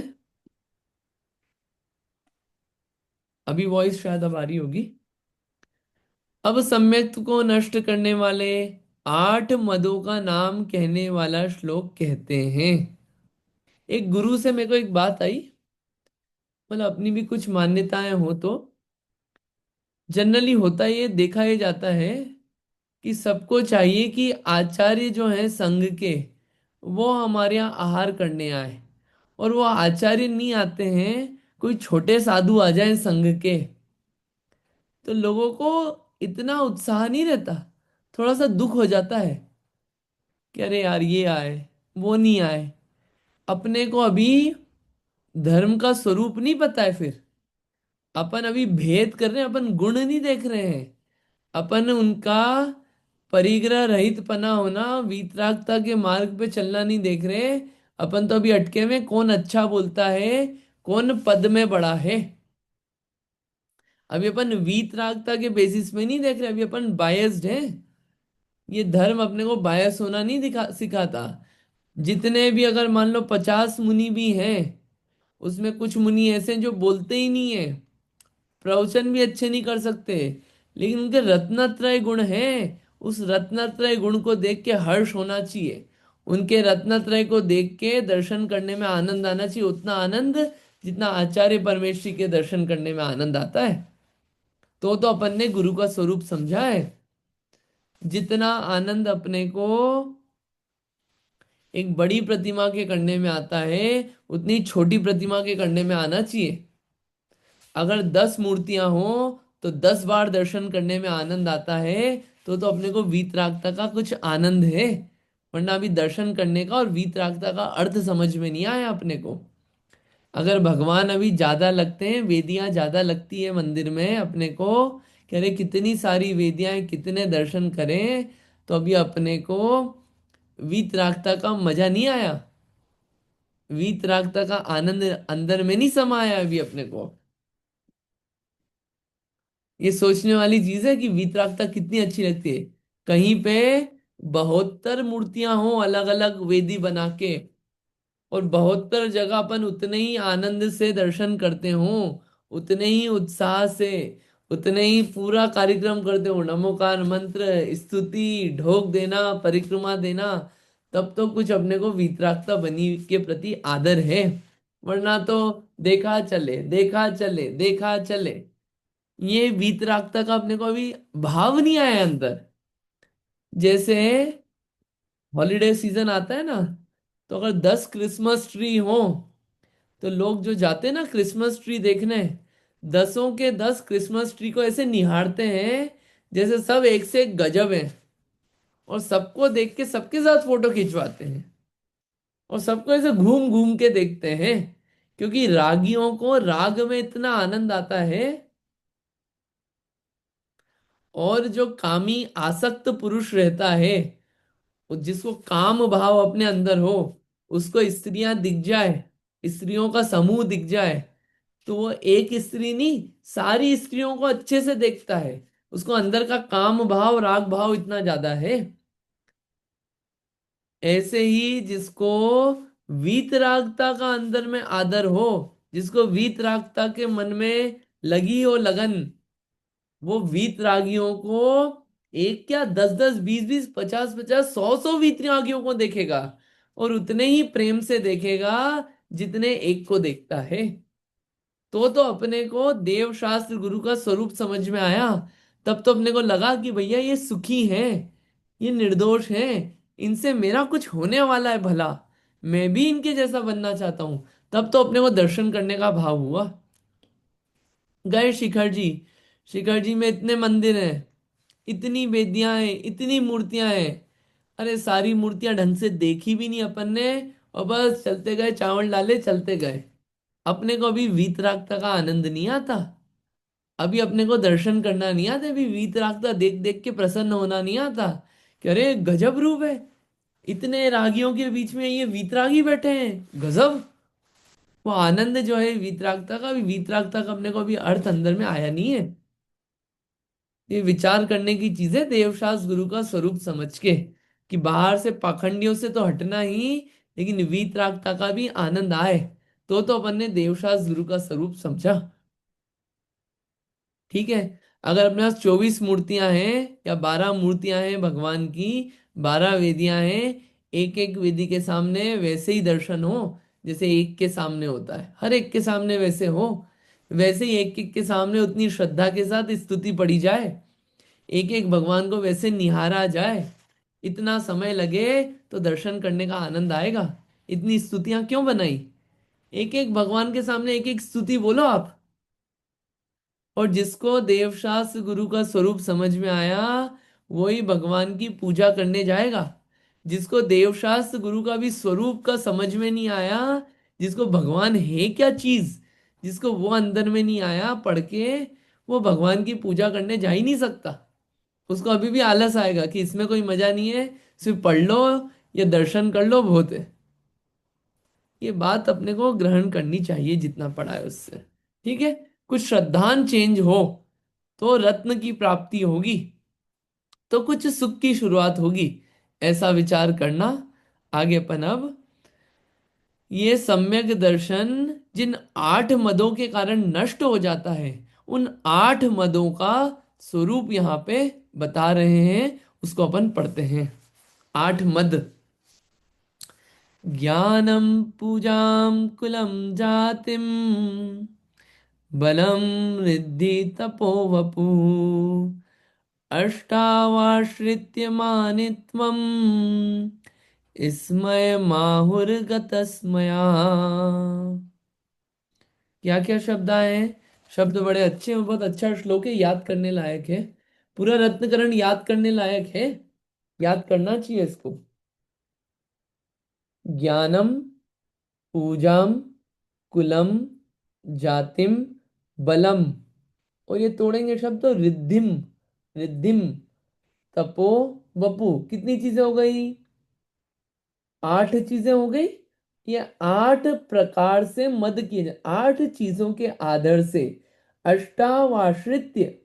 अभी वॉइस शायद अब आ रही होगी। अब सम्यक को नष्ट करने वाले 8 मदों का नाम कहने वाला श्लोक कहते हैं। एक गुरु से मेरे को एक बात आई, मतलब अपनी भी कुछ मान्यताएं हो तो, जनरली होता ये देखा ये जाता है कि सबको चाहिए कि आचार्य जो है संघ के, वो हमारे यहाँ आहार करने आए, और वो आचार्य नहीं आते हैं, कोई छोटे साधु आ जाए संघ के, तो लोगों को इतना उत्साह नहीं रहता, थोड़ा सा दुख हो जाता है कि अरे यार ये आए, वो नहीं आए। अपने को अभी धर्म का स्वरूप नहीं पता है, फिर अपन अभी भेद कर रहे हैं, अपन गुण नहीं देख रहे हैं, अपन उनका परिग्रह रहित पना होना, वीतरागता के मार्ग पे चलना नहीं देख रहे। अपन तो अभी अटके में, कौन अच्छा बोलता है, कौन पद में बड़ा है। अभी अपन वीतरागता के बेसिस में नहीं देख रहे, अभी अपन बायस्ड है। ये धर्म अपने को बायस होना नहीं सिखाता। जितने भी, अगर मान लो 50 मुनि भी हैं, उसमें कुछ मुनि ऐसे हैं जो बोलते ही नहीं है, प्रवचन भी अच्छे नहीं कर सकते, लेकिन उनके रत्नत्रय गुण हैं। उस रत्नत्रय गुण को देख के हर्ष होना चाहिए, उनके रत्नत्रय को देख के दर्शन करने में आनंद आना चाहिए, उतना आनंद जितना आचार्य परमेश्वरी के दर्शन करने में आनंद आता है। तो अपन ने गुरु का स्वरूप समझा है। जितना आनंद अपने को एक बड़ी प्रतिमा के करने में आता है, उतनी छोटी प्रतिमा के करने में आना चाहिए। अगर 10 मूर्तियां हो तो 10 बार दर्शन करने में आनंद आता है, तो अपने को वीतरागता का कुछ आनंद है। वरना अभी दर्शन करने का और वीतरागता का अर्थ समझ में नहीं आया अपने को। अगर भगवान अभी ज्यादा लगते हैं, वेदियां ज्यादा लगती है मंदिर में अपने को, कह रहे कितनी सारी वेदियां हैं, कितने दर्शन करें, तो अभी अपने को वीतरागता का मजा नहीं आया। वीतरागता का आनंद अंदर में नहीं समाया अभी अपने को। ये सोचने वाली चीज है कि वीतरागता कितनी अच्छी लगती है। कहीं पे 72 मूर्तियां हो अलग अलग वेदी बना के, और 72 जगह अपन उतने ही आनंद से दर्शन करते हो, उतने ही उत्साह से, उतने ही पूरा कार्यक्रम करते हो, नमोकार मंत्र, स्तुति, ढोक देना, परिक्रमा देना, तब तो कुछ अपने को वीतरागता बनी के प्रति आदर है। वरना तो देखा चले देखा चले देखा चले, ये वीतरागता का अपने को अभी भाव नहीं आया अंदर। जैसे हॉलीडे सीजन आता है ना, तो अगर 10 क्रिसमस ट्री हो, तो लोग जो जाते हैं ना क्रिसमस ट्री देखने, 10 के 10 क्रिसमस ट्री को ऐसे निहारते हैं जैसे सब एक से एक गजब है, और सबको देख के सबके साथ फोटो खिंचवाते हैं, और सबको ऐसे घूम घूम के देखते हैं, क्योंकि रागियों को राग में इतना आनंद आता है। और जो कामी आसक्त पुरुष रहता है, जिसको काम भाव अपने अंदर हो, उसको स्त्रियां दिख जाए, स्त्रियों का समूह दिख जाए, तो वो एक स्त्री नहीं, सारी स्त्रियों को अच्छे से देखता है। उसको अंदर का काम भाव राग भाव इतना ज्यादा है। ऐसे ही जिसको वीतरागता का अंदर में आदर हो, जिसको वीतरागता के मन में लगी हो लगन, वो वीतरागियों को एक क्या 10 10 20 20 50 50 100 100 वीतरागियों को देखेगा, और उतने ही प्रेम से देखेगा जितने एक को देखता है। तो अपने को देव शास्त्र गुरु का स्वरूप समझ में आया। तब तो अपने को लगा कि भैया ये सुखी हैं, ये निर्दोष हैं, इनसे मेरा कुछ होने वाला है भला, मैं भी इनके जैसा बनना चाहता हूं। तब तो अपने को दर्शन करने का भाव हुआ। गए शिखर जी, शिखर जी में इतने मंदिर हैं, इतनी वेदियां हैं, इतनी मूर्तियां हैं। अरे सारी मूर्तियां ढंग से देखी भी नहीं अपन ने, और बस चलते गए, चावल डाले चलते गए। अपने को अभी वीतरागता का आनंद नहीं आता, अभी अपने को दर्शन करना नहीं आता, अभी वीतरागता देख देख के प्रसन्न होना नहीं आता कि अरे गजब रूप है, इतने रागियों के बीच में ये वीतरागी बैठे हैं, गजब। वो आनंद जो है वीतरागता का, अभी वीतरागता का अपने को अभी अर्थ अंदर में आया नहीं है। ये विचार करने की चीज है, देवशास्त्र गुरु का स्वरूप समझ के, कि बाहर से पाखंडियों से तो हटना ही, लेकिन वीतरागता का भी आनंद आए। तो अपन ने देवशास्त्र गुरु का स्वरूप समझा। ठीक है। अगर अपने पास 24 मूर्तियां हैं या 12 मूर्तियां हैं भगवान की, 12 वेदियां हैं, एक एक वेदी के सामने वैसे ही दर्शन हो जैसे एक के सामने होता है, हर एक के सामने वैसे हो, वैसे ही एक एक के सामने उतनी श्रद्धा के साथ स्तुति पढ़ी जाए, एक एक भगवान को वैसे निहारा जाए, इतना समय लगे तो दर्शन करने का आनंद आएगा। इतनी स्तुतियां क्यों बनाई? एक एक भगवान के सामने एक एक स्तुति बोलो आप। और जिसको देवशास्त्र गुरु का स्वरूप समझ में आया, वही भगवान की पूजा करने जाएगा। जिसको देवशास्त्र गुरु का भी स्वरूप का समझ में नहीं आया, जिसको भगवान है क्या चीज, जिसको वो अंदर में नहीं आया पढ़ के, वो भगवान की पूजा करने जा ही नहीं सकता। उसको अभी भी आलस आएगा कि इसमें कोई मजा नहीं है, सिर्फ पढ़ लो या दर्शन कर लो बहुत है। ये बात अपने को ग्रहण करनी चाहिए जितना पढ़ा है उससे। ठीक है। कुछ श्रद्धान चेंज हो तो रत्न की प्राप्ति होगी, तो कुछ सुख की शुरुआत होगी, ऐसा विचार करना। आगे अपन अब ये सम्यक दर्शन जिन 8 मदों के कारण नष्ट हो जाता है, उन 8 मदों का स्वरूप यहाँ पे बता रहे हैं, उसको अपन पढ़ते हैं। 8 मद। ज्ञानम पूजाम कुलम जातिम बलम रिद्धि तपो वपु अष्टावाश्रित्य मानित्वम् स्मय माहुर्गतस्मया। क्या क्या शब्द आए हैं? शब्द बड़े अच्छे हैं, बहुत अच्छा श्लोक है, याद करने लायक है। पूरा रत्नकरण याद करने लायक है, याद करना चाहिए इसको। ज्ञानम पूजाम कुलम जातिम बलम, और ये तोड़ेंगे शब्द तो रिद्धिम, रिद्धिम तपो वपु। कितनी चीजें हो गई? 8 चीजें हो गई। ये 8 प्रकार से मद किए जाए, 8 चीजों के आधार से। अष्टावाश्रित्य,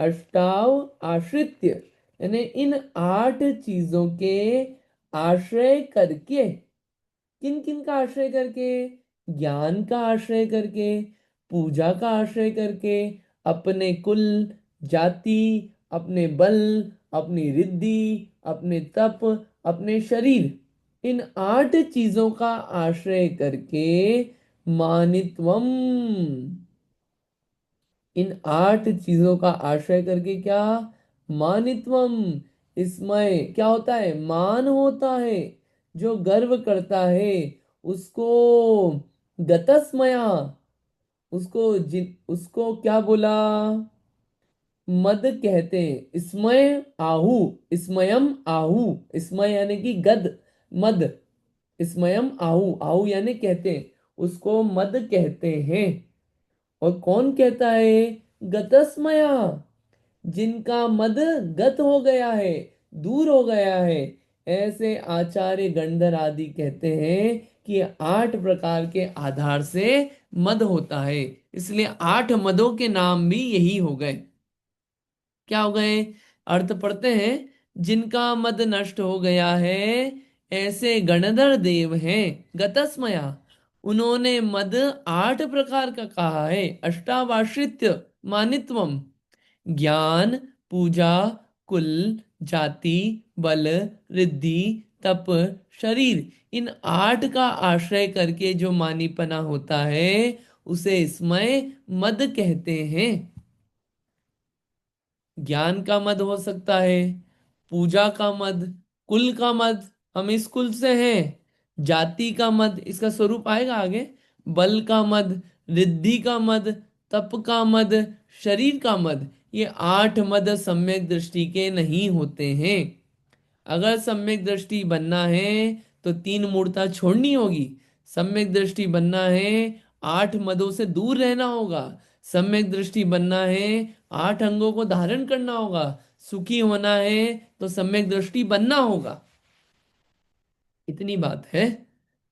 अष्टाव आश्रित्य यानी इन 8 चीजों के आश्रय करके। किन किन का आश्रय करके? ज्ञान का आश्रय करके, पूजा का आश्रय करके, अपने कुल, जाति, अपने बल, अपनी रिद्धि, अपने तप, अपने शरीर, इन 8 चीजों का आश्रय करके मानित्वम, इन 8 चीजों का आश्रय करके क्या? मानित्वम। इसमें क्या होता है? मान होता है। जो गर्व करता है उसको गतस्मया, उसको क्या बोला? मद कहते हैं। इसमय आहु, इसमयम आहु, इसमय यानी कि गद, मद, इसमयम आहु, आहु यानी कहते हैं, उसको मद कहते हैं। और कौन कहता है? गतस्मया, जिनका मद गत हो गया है, दूर हो गया है। ऐसे आचार्य गंधर आदि कहते हैं कि 8 प्रकार के आधार से मद होता है, इसलिए 8 मदों के नाम भी यही हो गए। क्या हो गए? अर्थ पढ़ते हैं। जिनका मद नष्ट हो गया है, ऐसे गणधर देव हैं गतस्मया। उन्होंने मद 8 प्रकार का कहा है। अष्टावाश्रित्य मानित्वम, ज्ञान, पूजा, कुल, जाति, बल, रिद्धि, तप, शरीर, इन 8 का आश्रय करके जो मानीपना होता है उसे इसमें मद कहते हैं। ज्ञान का मद हो सकता है, पूजा का मद, कुल का मद, हम इस कुल से हैं, जाति का मद, इसका स्वरूप आएगा आगे, बल का मद, रिद्धि का मद, तप का मद, शरीर का मद, ये 8 मद सम्यक दृष्टि के नहीं होते हैं। अगर सम्यक दृष्टि बनना है तो 3 मूर्ता छोड़नी होगी। सम्यक दृष्टि बनना है 8 मदों से दूर रहना होगा। सम्यक दृष्टि बनना है 8 अंगों को धारण करना होगा। सुखी होना है तो सम्यक दृष्टि बनना होगा। इतनी बात है।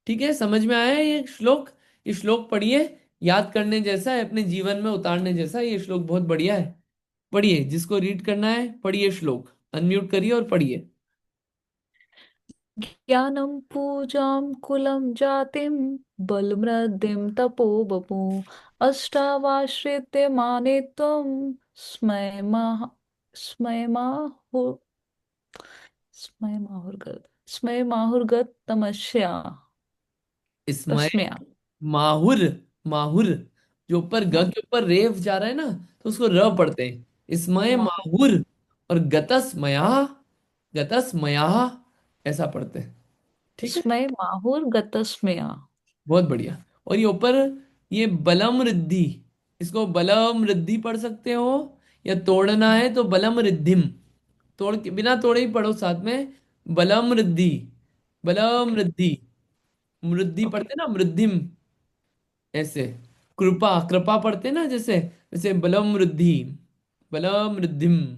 ठीक है, समझ में आया ये श्लोक? ये श्लोक पढ़िए, याद करने जैसा है, अपने जीवन में उतारने जैसा है। ये श्लोक बहुत बढ़िया है। पढ़िए, जिसको रीड करना है पढ़िए श्लोक, अनम्यूट करिए और पढ़िए। ज्ञानं पूजां कुलं जातिं बलमृद्धिं तपो वपु अष्टावाश्रित्य माने त्वं स्मयमाहु स्मयमाहुर्गत तमस्या इसमें तस्म्या। माहुर, माहुर, जो ऊपर ग के ऊपर रेफ जा रहा है ना, तो उसको र पढ़ते हैं। इसमय माहुर माहुर, और गतस्मया, गतस्मया ऐसा पढ़ते हैं। ठीक है, स्मयमाहुर्गतस्म्या। बहुत बढ़िया। और ये ऊपर ये बलम रिद्धि, इसको बलम रिद्धि पढ़ सकते हो, या तोड़ना है तो बलम रिद्धिम, तोड़ के बिना तोड़े ही पढ़ो साथ में। बलम रिद्धि, बलम ओके रिद्धि, मृद्धि ओके। पढ़ते ना, मृद्धिम ऐसे। कृपा, कृपा पढ़ते ना जैसे, जैसे बलम वृद्धि, बलम वृद्धिम,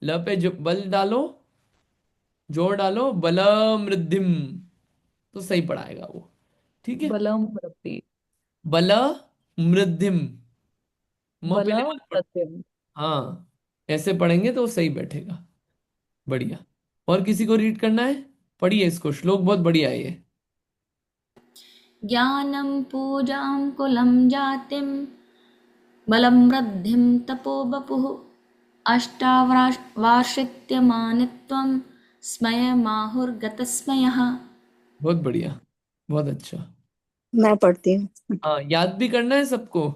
ल पे जो बल डालो, जोर डालो, बलम वृद्धिम, तो सही पढ़ाएगा वो। ठीक है, बलम वृद्धि, बल मृद्धिम, म पहले बलम मत पढ़। वृद्धिम। हाँ, ऐसे पढ़ेंगे तो वो सही बैठेगा। बढ़िया। और किसी को रीड करना है? पढ़िए इसको, श्लोक बहुत बढ़िया है ये। ज्ञानं पूजां कुलं जातिं बलं वृद्धिं तपो वपुः अष्टावार्षित्यमानित्वं स्मयमाहुर्गतस्मयः। बहुत बढ़िया, बहुत अच्छा। मैं पढ़ती हूँ। हाँ, याद भी करना है सबको।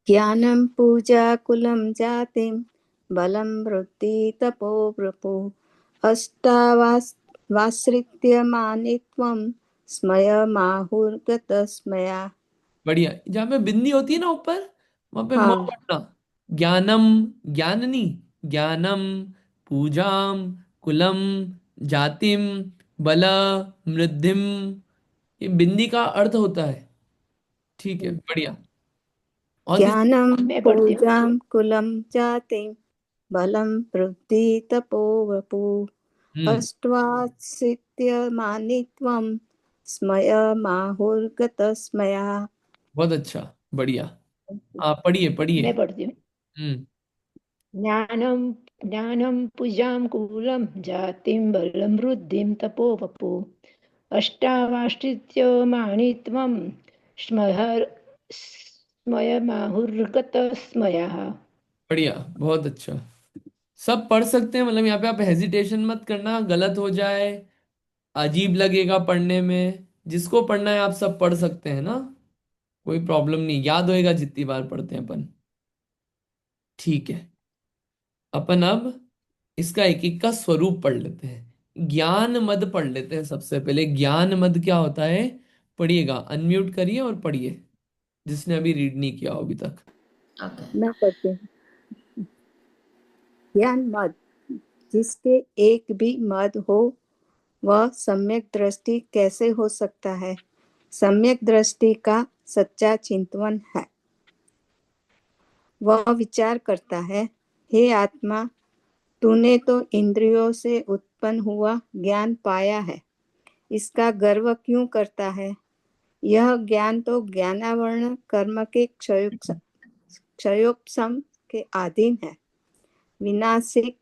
ज्ञानं पूजा कुलं जातिं बलं वृद्धि तपो वृपु अष्टावाश्रित्य मानित्वं स्मयमाहुर्गतस्मया। बढ़िया। जहाँ पे बिंदी होती है ना ऊपर, वहां पे म हाँ, पढ़ना। ज्ञानम, ज्ञान नहीं, ज्ञानम, पूजाम, कुलम, जातिम, बल, मृद्धिम, ये बिंदी का अर्थ होता है। ठीक है, बढ़िया। और किस? ज्ञानं मैं पढ़ती हूँ। पूजां कुलं जातिं बलं वृद्धि तपो वपु हम्म। अष्ट्वाश्रित्य स्मयमाहुर्गतस्मया। बहुत अच्छा, बढ़िया। हाँ, पढ़िए पढ़िए। मैं पढ़ती हूँ। हम्म। ज्ञानं ज्ञानं पूजां कुलं जातिं बलं वृद्धिं तपो वपु अष्टावाश्रित्य मानित्वं स्महर् स्मयमाहुर्गतस्मयः। बढ़िया, बहुत अच्छा। सब पढ़ सकते हैं, मतलब यहाँ पे आप हेजिटेशन मत करना, गलत हो जाए, अजीब लगेगा पढ़ने में। जिसको पढ़ना है आप सब पढ़ सकते हैं ना, कोई प्रॉब्लम नहीं, याद होएगा जितनी बार पढ़ते हैं अपन। ठीक है, अपन अब इसका एक एक का स्वरूप पढ़ लेते हैं। ज्ञान मद पढ़ लेते हैं सबसे पहले। ज्ञान मद क्या होता है? पढ़िएगा, अनम्यूट करिए और पढ़िए, जिसने अभी रीड नहीं किया हो अभी तक। ओके। मैं पढ़ती हूँ। ज्ञान मद, जिसके एक भी मद हो वह सम्यक दृष्टि कैसे हो सकता है? सम्यक दृष्टि का सच्चा चिंतन है। वह विचार करता है, हे आत्मा, तूने तो इंद्रियों से उत्पन्न हुआ ज्ञान पाया है, इसका गर्व क्यों करता है? यह ज्ञान तो ज्ञानावरण कर्म के क्षयोपशम के अधीन है, विनाशिक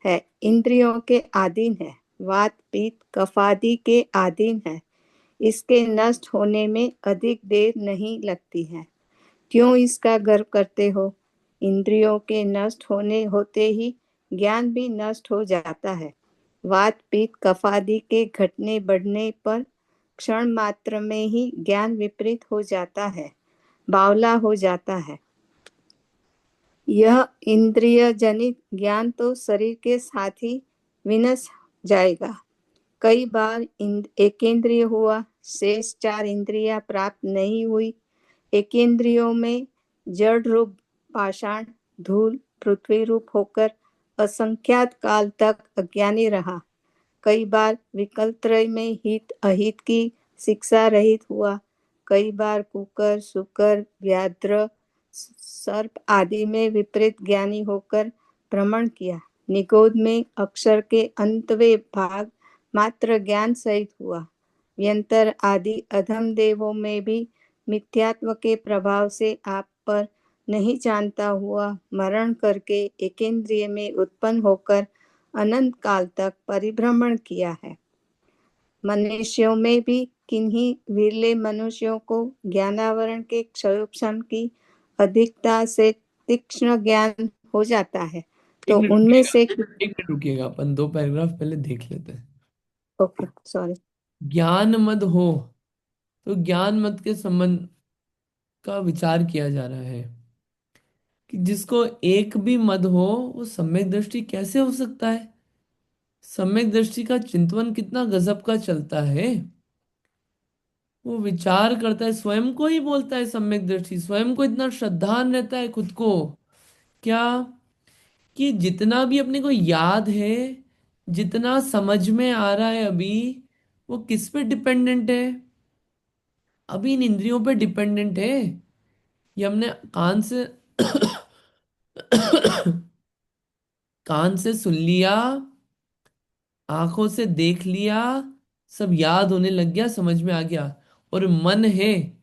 है, इंद्रियों के अधीन है, वात पित्त कफादि के अधीन है। इसके नष्ट होने में अधिक देर नहीं लगती है। क्यों इसका गर्व करते हो? इंद्रियों के नष्ट होने होते ही ज्ञान भी नष्ट हो जाता है। वात पित्त कफादि के घटने बढ़ने पर क्षण मात्र में ही ज्ञान विपरीत हो जाता है, बावला हो जाता है। यह इंद्रिय जनित ज्ञान तो शरीर के साथ ही विनश जाएगा। कई बार एकेंद्रिय हुआ, शेष चार इंद्रियां प्राप्त नहीं हुई। एकेंद्रियों में जड़ रूप पाषाण धूल पृथ्वी रूप होकर असंख्यात काल तक अज्ञानी रहा। कई बार विकल्पत्रय में हित अहित की शिक्षा रहित हुआ। कई बार कुकर शुकर व्याघ्र सर्प आदि में विपरीत ज्ञानी होकर भ्रमण किया। निगोद में अक्षर के अंतवे भाग मात्र ज्ञान सहित हुआ। व्यंतर आदि अधम देवों में भी मिथ्यात्व के प्रभाव से आप पर नहीं जानता हुआ मरण करके एकेंद्रिय में उत्पन्न होकर अनंत काल तक परिभ्रमण किया है। मनुष्यों में भी किन्हीं विरले मनुष्यों को ज्ञानावरण के क्षयोपशम की अधिकता से तीक्ष्ण ज्ञान हो जाता है, एक तो मिनट उनमें रुकिएगा, से एक मिनट रुकिएगा, अपन दो पैराग्राफ पहले देख लेते हैं। Okay sorry. ज्ञान मद हो, तो ज्ञान मद के संबंध का विचार किया जा रहा है कि जिसको एक भी मद हो वो सम्यक दृष्टि कैसे हो सकता है? सम्यक दृष्टि का चिंतन कितना गजब का चलता है। वो विचार करता है, स्वयं को ही बोलता है सम्यक दृष्टि, स्वयं को इतना श्रद्धान रहता है खुद को, क्या, कि जितना भी अपने को याद है, जितना समझ में आ रहा है अभी, वो किस पे डिपेंडेंट है? अभी इन इंद्रियों पे डिपेंडेंट है। ये हमने कान से कान से सुन लिया, आंखों से देख लिया, सब याद होने लग गया, समझ में आ गया। और मन है,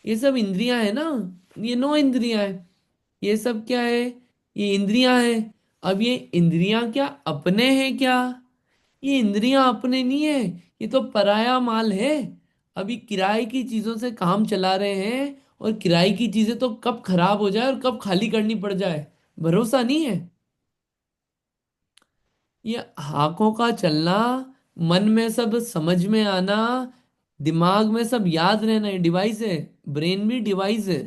ये सब इंद्रियां है ना, ये नौ इंद्रियां है। ये सब क्या है? ये इंद्रियां हैं। अब ये इंद्रियां क्या अपने हैं क्या? ये इंद्रियां अपने नहीं है, ये तो पराया माल है। अभी किराए की चीजों से काम चला रहे हैं, और किराए की चीजें तो कब खराब हो जाए और कब खाली करनी पड़ जाए, भरोसा नहीं है। ये आंखों का चलना, मन में सब समझ में आना, दिमाग में सब याद रहना है, डिवाइस है। ब्रेन भी डिवाइस है।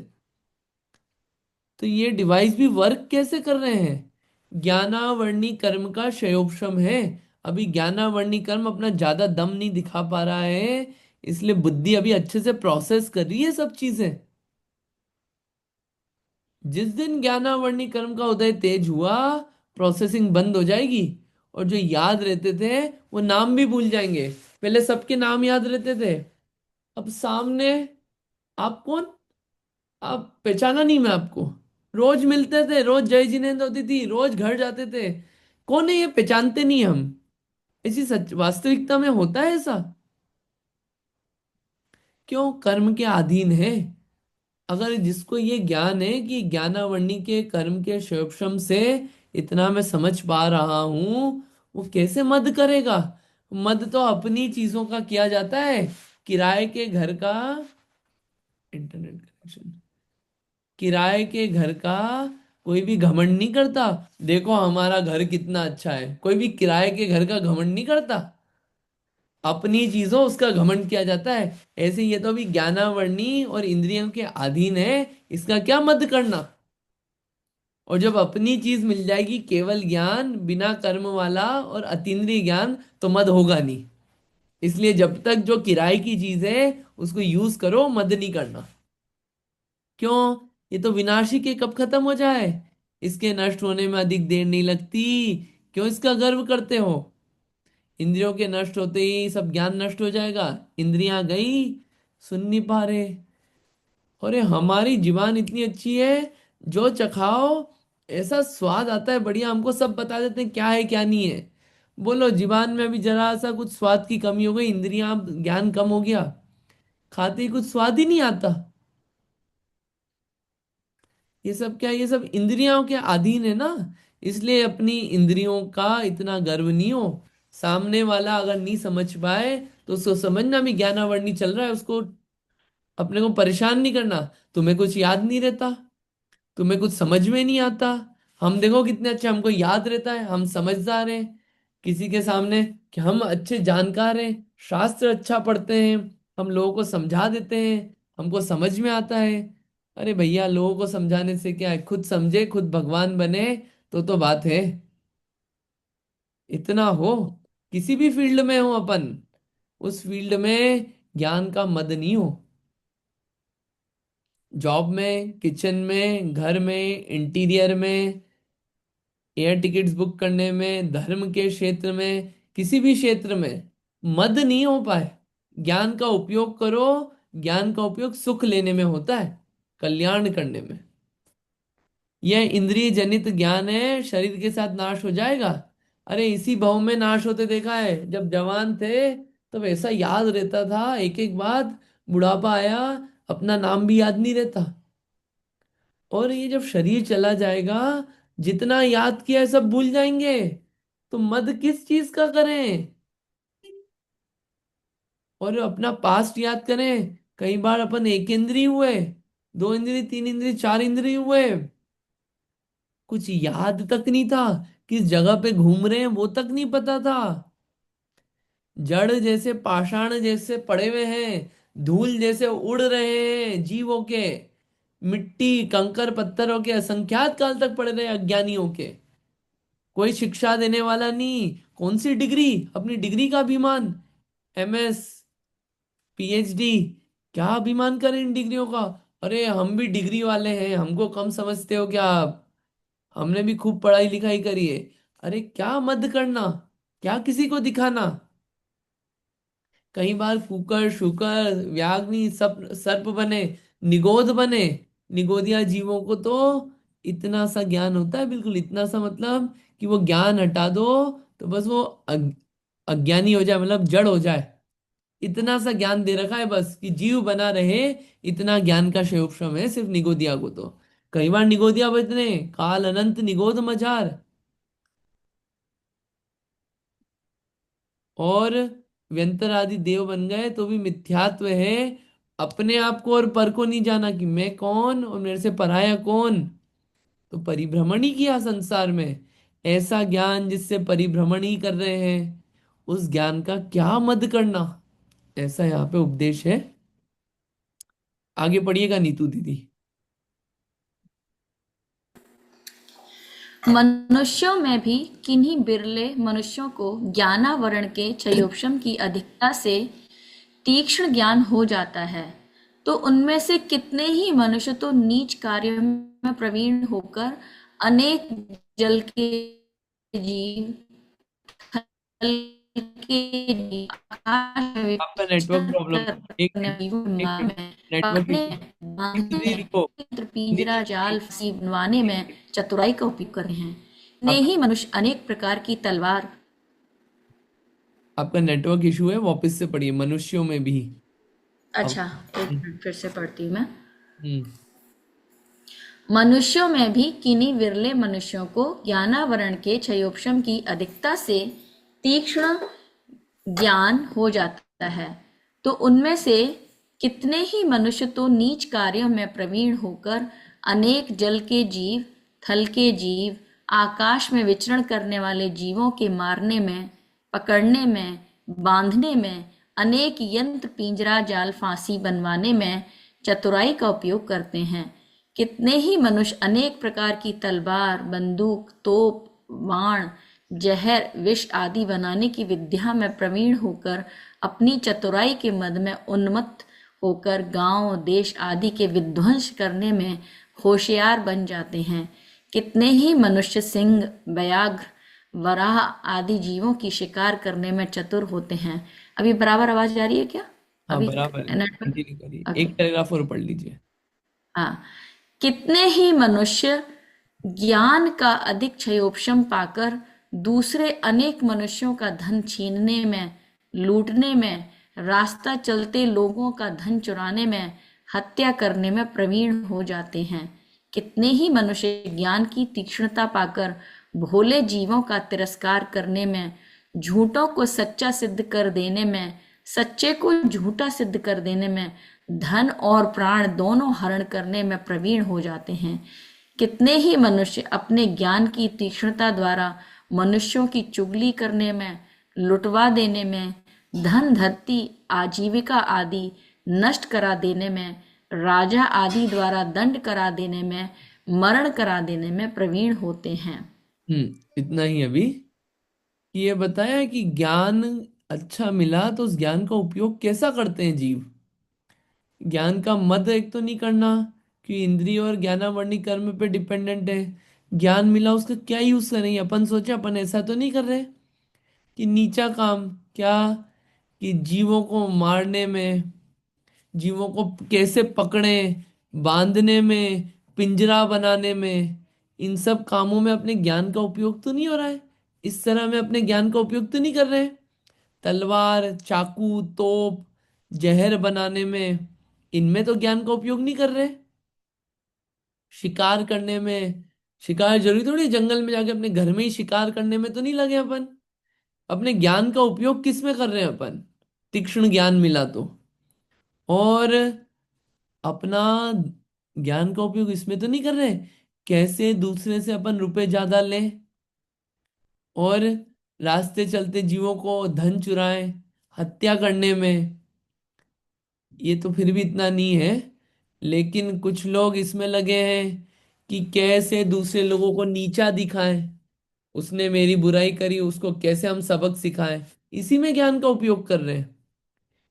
तो ये डिवाइस भी वर्क कैसे कर रहे हैं? ज्ञानावर्णी कर्म का क्षयोपशम है। अभी ज्ञानावर्णी कर्म अपना ज्यादा दम नहीं दिखा पा रहा है, इसलिए बुद्धि अभी अच्छे से प्रोसेस कर रही है सब चीजें। जिस दिन ज्ञानावर्णी कर्म का उदय तेज हुआ, प्रोसेसिंग बंद हो जाएगी, और जो याद रहते थे वो नाम भी भूल जाएंगे। पहले सबके नाम याद रहते थे, अब सामने आप कौन, आप पहचाना नहीं, मैं आपको रोज मिलते थे, रोज जय जिनेंद्र होती थी, रोज घर जाते थे, कौन है ये पहचानते नहीं हम। इसी सच वास्तविकता में होता है ऐसा? क्यों? कर्म के अधीन है। अगर जिसको ये ज्ञान है कि ज्ञानावरणी के कर्म के क्षोभशम से इतना मैं समझ पा रहा हूं, वो कैसे मद करेगा? मद तो अपनी चीजों का किया जाता है। किराए के घर का इंटरनेट कनेक्शन, किराए के घर का कोई भी घमंड नहीं करता। देखो हमारा घर कितना अच्छा है, कोई भी किराए के घर का घमंड नहीं करता। अपनी चीजों उसका घमंड किया जाता है। ऐसे ये तो अभी ज्ञानावर्णी और इंद्रियों के अधीन है, इसका क्या मद करना। और जब अपनी चीज मिल जाएगी, केवल ज्ञान बिना कर्म वाला और अतीन्द्रिय ज्ञान, तो मद होगा नहीं। इसलिए जब तक जो किराए की चीज है उसको यूज करो, मद नहीं करना। क्यों? ये तो विनाशी के कब खत्म हो जाए, इसके नष्ट होने में अधिक देर नहीं लगती। क्यों इसका गर्व करते हो? इंद्रियों के नष्ट होते ही सब ज्ञान नष्ट हो जाएगा। इंद्रियां गई, सुन नहीं पा रहे। अरे हमारी जुबान इतनी अच्छी है, जो चखाओ ऐसा स्वाद आता है बढ़िया, हमको सब बता देते हैं क्या है क्या नहीं है। बोलो जुबान में अभी जरा सा कुछ स्वाद की कमी हो गई, इंद्रियां, ज्ञान कम हो गया, खाते ही कुछ स्वाद ही नहीं आता। ये सब क्या है? ये सब इंद्रियों के अधीन है ना। इसलिए अपनी इंद्रियों का इतना गर्व नहीं हो। सामने वाला अगर नहीं समझ पाए तो उसको समझना भी ज्ञानावरणी चल रहा है, उसको अपने को परेशान नहीं करना। तुम्हें कुछ याद नहीं रहता, तुम्हें कुछ समझ में नहीं आता। हम देखो कितने अच्छे, हमको याद रहता है, हम समझदार हैं किसी के सामने, कि हम अच्छे जानकार हैं, शास्त्र अच्छा पढ़ते हैं, हम लोगों को समझा देते हैं, हमको समझ में आता है। अरे भैया, लोगों को समझाने से क्या है, खुद समझे खुद भगवान बने तो बात है। इतना हो, किसी भी फील्ड में हो अपन, उस फील्ड में ज्ञान का मद नहीं हो। जॉब में, किचन में, घर में, इंटीरियर में, एयर टिकट्स बुक करने में, धर्म के क्षेत्र में, किसी भी क्षेत्र में मद नहीं हो पाए। ज्ञान का उपयोग करो। ज्ञान का उपयोग सुख लेने में होता है, कल्याण करने में। यह इंद्रिय जनित ज्ञान है, शरीर के साथ नाश हो जाएगा। अरे इसी भव में नाश होते देखा है। जब जवान थे तब ऐसा याद रहता था एक एक बात, बुढ़ापा आया अपना नाम भी याद नहीं रहता। और ये जब शरीर चला जाएगा, जितना याद किया है सब भूल जाएंगे। तो मद किस चीज का करें? और अपना पास्ट याद करें। कई बार अपन एक इंद्रिय हुए, दो इंद्रिय, तीन इंद्रिय, चार इंद्रिय हुए, कुछ याद तक नहीं था, किस जगह पे घूम रहे हैं वो तक नहीं पता था। जड़ जैसे पाषाण जैसे पड़े हुए हैं, धूल जैसे उड़ रहे हैं जीवों के, मिट्टी कंकर पत्थरों के असंख्यात काल तक पड़े रहे अज्ञानियों के। कोई शिक्षा देने वाला नहीं। कौन सी डिग्री? अपनी डिग्री का अभिमान, एमएस, पीएचडी, क्या अभिमान करें इन डिग्रियों का। अरे हम भी डिग्री वाले हैं, हमको कम समझते हो क्या आप? हमने भी खूब पढ़ाई लिखाई करी है। अरे क्या मद करना, क्या किसी को दिखाना। कई बार कुकर शुकर व्याग्नि सब सर्प बने, निगोध बने। निगोदिया जीवों को तो इतना सा ज्ञान होता है, बिल्कुल इतना सा, मतलब कि वो ज्ञान हटा दो तो बस वो अज्ञानी हो जाए, मतलब जड़ हो जाए। इतना सा ज्ञान दे रखा है बस कि जीव बना रहे। इतना ज्ञान का क्षयोपशम है सिर्फ निगोदिया को तो। कई बार निगोदिया बजने, काल अनंत निगोद मझार। और व्यंतर आदि देव बन गए तो भी मिथ्यात्व है। अपने आप को और पर को नहीं जाना कि मैं कौन और मेरे से पराया कौन। तो परिभ्रमण ही किया संसार में। ऐसा ज्ञान जिससे परिभ्रमण ही कर रहे हैं, उस ज्ञान का क्या मद करना। ऐसा यहाँ पे उपदेश है। आगे पढ़िएगा नीतू दीदी। मनुष्यों में भी किन्हीं बिरले मनुष्यों को ज्ञानावरण के क्षयोपशम की अधिकता से तीक्ष्ण ज्ञान हो जाता है, तो उनमें से कितने ही मनुष्य तो नीच कार्यों में प्रवीण होकर अनेक जल के जीव, थल के जीव, आकाश में आपका नेटवर्क विचरण प्रॉब्लम है। एक करने जीवों एक में नेटवर्क पकड़ने, इशू। नीतू बांधने, दीदी को, चित्र, नीतू पिंजरा, दीदी, जाल, फांसी बनवाने में चतुराई का उपयोग कर रहे हैं। ने आप ही मनुष्य अनेक प्रकार की तलवार। आपका नेटवर्क इशू है, वापस से पढ़िए। मनुष्यों में भी। अब अच्छा, एक मिनट फिर से पढ़ती हूँ मैं। हम्म मनुष्यों में भी किन्हीं विरले मनुष्यों को ज्ञानावरण के क्षयोपशम की अधिकता से तीक्ष्ण ज्ञान हो जाता है, तो उनमें से कितने ही मनुष्य तो नीच कार्यों में प्रवीण होकर अनेक जल के जीव, थल के जीव, आकाश में विचरण करने वाले जीवों के मारने में, पकड़ने में, बांधने में, अनेक यंत्र, पिंजरा, जाल, फांसी बनवाने में चतुराई का उपयोग करते हैं। कितने ही मनुष्य अनेक प्रकार की तलवार, बंदूक, तोप, बाण, जहर, विष आदि बनाने की विद्या में प्रवीण होकर अपनी चतुराई के मद में उन्मत्त होकर गांव, देश आदि के विध्वंस करने में होशियार बन जाते हैं। कितने ही मनुष्य सिंह, व्याघ्र, वराह आदि जीवों की शिकार करने में चतुर होते हैं। अभी बराबर आवाज आ रही है क्या? हाँ अभी बराबर है, नेटवर्क। कंटिन्यू करिए, ओके। एक पैराग्राफ और पढ़ लीजिए। हाँ, कितने ही मनुष्य ज्ञान का अधिक क्षयोपशम पाकर दूसरे अनेक मनुष्यों का धन छीनने में, लूटने में, रास्ता चलते लोगों का धन चुराने में, हत्या करने में प्रवीण हो जाते हैं। कितने ही मनुष्य ज्ञान की तीक्ष्णता पाकर भोले जीवों का तिरस्कार करने में, झूठों को सच्चा सिद्ध कर देने में, सच्चे को झूठा सिद्ध कर देने में, धन और प्राण दोनों हरण करने में प्रवीण हो जाते हैं। कितने ही मनुष्य अपने ज्ञान की तीक्ष्णता द्वारा मनुष्यों की चुगली करने में, लुटवा देने में, धन, धरती, आजीविका आदि नष्ट करा देने में, राजा आदि द्वारा दंड करा देने में, मरण करा देने में प्रवीण होते हैं। इतना ही अभी कि ये बताया है कि ज्ञान अच्छा मिला तो उस ज्ञान का उपयोग कैसा करते हैं जीव। ज्ञान का मद एक तो नहीं करना, कि इंद्रिय और ज्ञानावरणी कर्म पे डिपेंडेंट है। ज्ञान मिला उसका क्या यूज करेंगे। अपन सोचे अपन ऐसा तो नहीं कर रहे कि नीचा काम क्या, कि जीवों को मारने में, जीवों को कैसे पकड़े, बांधने में, पिंजरा बनाने में, इन सब कामों में अपने ज्ञान का उपयोग तो नहीं हो रहा है। इस तरह में अपने ज्ञान का उपयोग तो नहीं कर रहे। तलवार, चाकू, तोप, जहर बनाने में, इनमें तो ज्ञान का उपयोग नहीं कर रहे। शिकार करने में, शिकार जरूरी थोड़ी है जंगल में जाके अपने घर में ही शिकार करने में तो नहीं लगे अपन। अपने ज्ञान का उपयोग किस में कर रहे हैं अपन, तीक्ष्ण ज्ञान मिला तो। और अपना ज्ञान का उपयोग इसमें तो नहीं कर रहे कैसे दूसरे से अपन रुपए ज्यादा लें, और रास्ते चलते जीवों को धन चुराएं, हत्या करने में। ये तो फिर भी इतना नहीं है, लेकिन कुछ लोग इसमें लगे हैं कि कैसे दूसरे लोगों को नीचा दिखाएं, उसने मेरी बुराई करी उसको कैसे हम सबक सिखाएं। इसी में ज्ञान का उपयोग कर रहे हैं।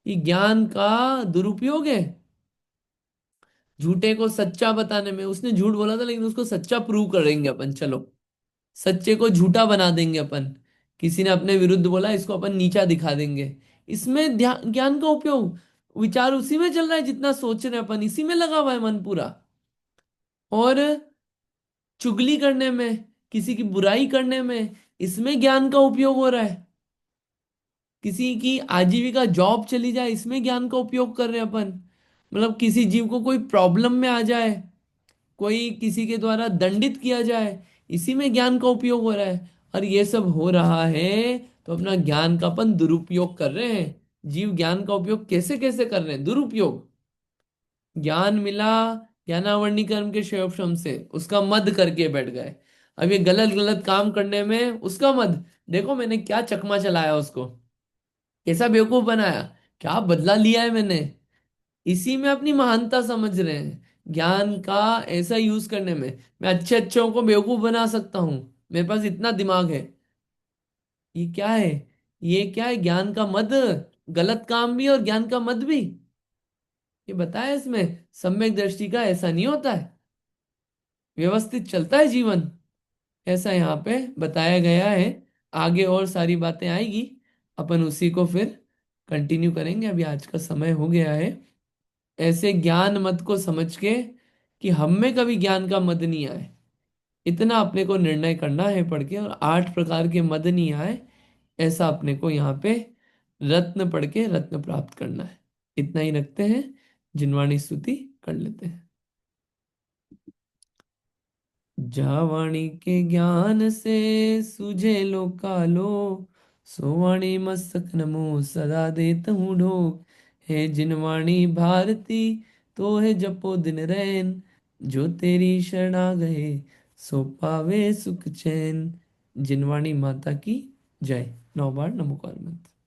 ये ज्ञान का दुरुपयोग है। झूठे को सच्चा बताने में, उसने झूठ बोला था लेकिन उसको सच्चा प्रूव करेंगे अपन, चलो सच्चे को झूठा बना देंगे अपन। किसी ने अपने विरुद्ध बोला, इसको अपन नीचा दिखा देंगे। इसमें ज्ञान का उपयोग, विचार उसी में चल रहा है, जितना सोच रहे हैं अपन इसी में लगा हुआ है मन पूरा। और चुगली करने में, किसी की बुराई करने में, इसमें ज्ञान का उपयोग हो रहा है। किसी की आजीविका जॉब चली जाए, इसमें ज्ञान का उपयोग कर रहे हैं अपन। मतलब किसी जीव को कोई प्रॉब्लम में आ जाए, कोई किसी के द्वारा दंडित किया जाए, इसी में ज्ञान का उपयोग हो रहा है। और ये सब हो रहा है तो अपना ज्ञान का अपन दुरुपयोग कर रहे हैं। जीव ज्ञान का उपयोग कैसे कैसे कर रहे हैं, दुरुपयोग। ज्ञान मिला, ज्ञानावरणी कर्म के क्षयोपशम से उसका मद करके बैठ गए। अब ये गलत गलत काम करने में उसका मद, देखो मैंने क्या चकमा चलाया उसको, कैसा बेवकूफ बनाया, क्या बदला लिया है मैंने, इसी में अपनी महानता समझ रहे हैं। ज्ञान का ऐसा यूज करने में मैं अच्छे अच्छों को बेवकूफ बना सकता हूं, मेरे पास इतना दिमाग है। ये क्या है? ये क्या है? ज्ञान का मद। गलत काम भी और ज्ञान का मद भी। ये बताया इसमें सम्यक दृष्टि का ऐसा नहीं होता है, व्यवस्थित चलता है जीवन, ऐसा यहाँ पे बताया गया है। आगे और सारी बातें आएगी, अपन उसी को फिर कंटिन्यू करेंगे। अभी आज का समय हो गया है। ऐसे ज्ञान मत को समझ के कि हम में कभी ज्ञान का मद नहीं आए, इतना अपने को निर्णय करना है पढ़ के, और 8 प्रकार के मद नहीं आए, ऐसा अपने को यहाँ पे रत्न पढ़ के रत्न प्राप्त करना है। इतना ही रखते हैं, जिनवाणी स्तुति कर लेते हैं। जावाणी के ज्ञान से सुझे लो कालो, सोवाणी मस्तक नमो सदा देत हूँ ढोक। है जिनवाणी भारती तो है जपो दिन रैन, जो तेरी शरणा गए सो पावे सुख चैन। जिनवाणी माता की जय। 9 बार नमोकार मंत्र।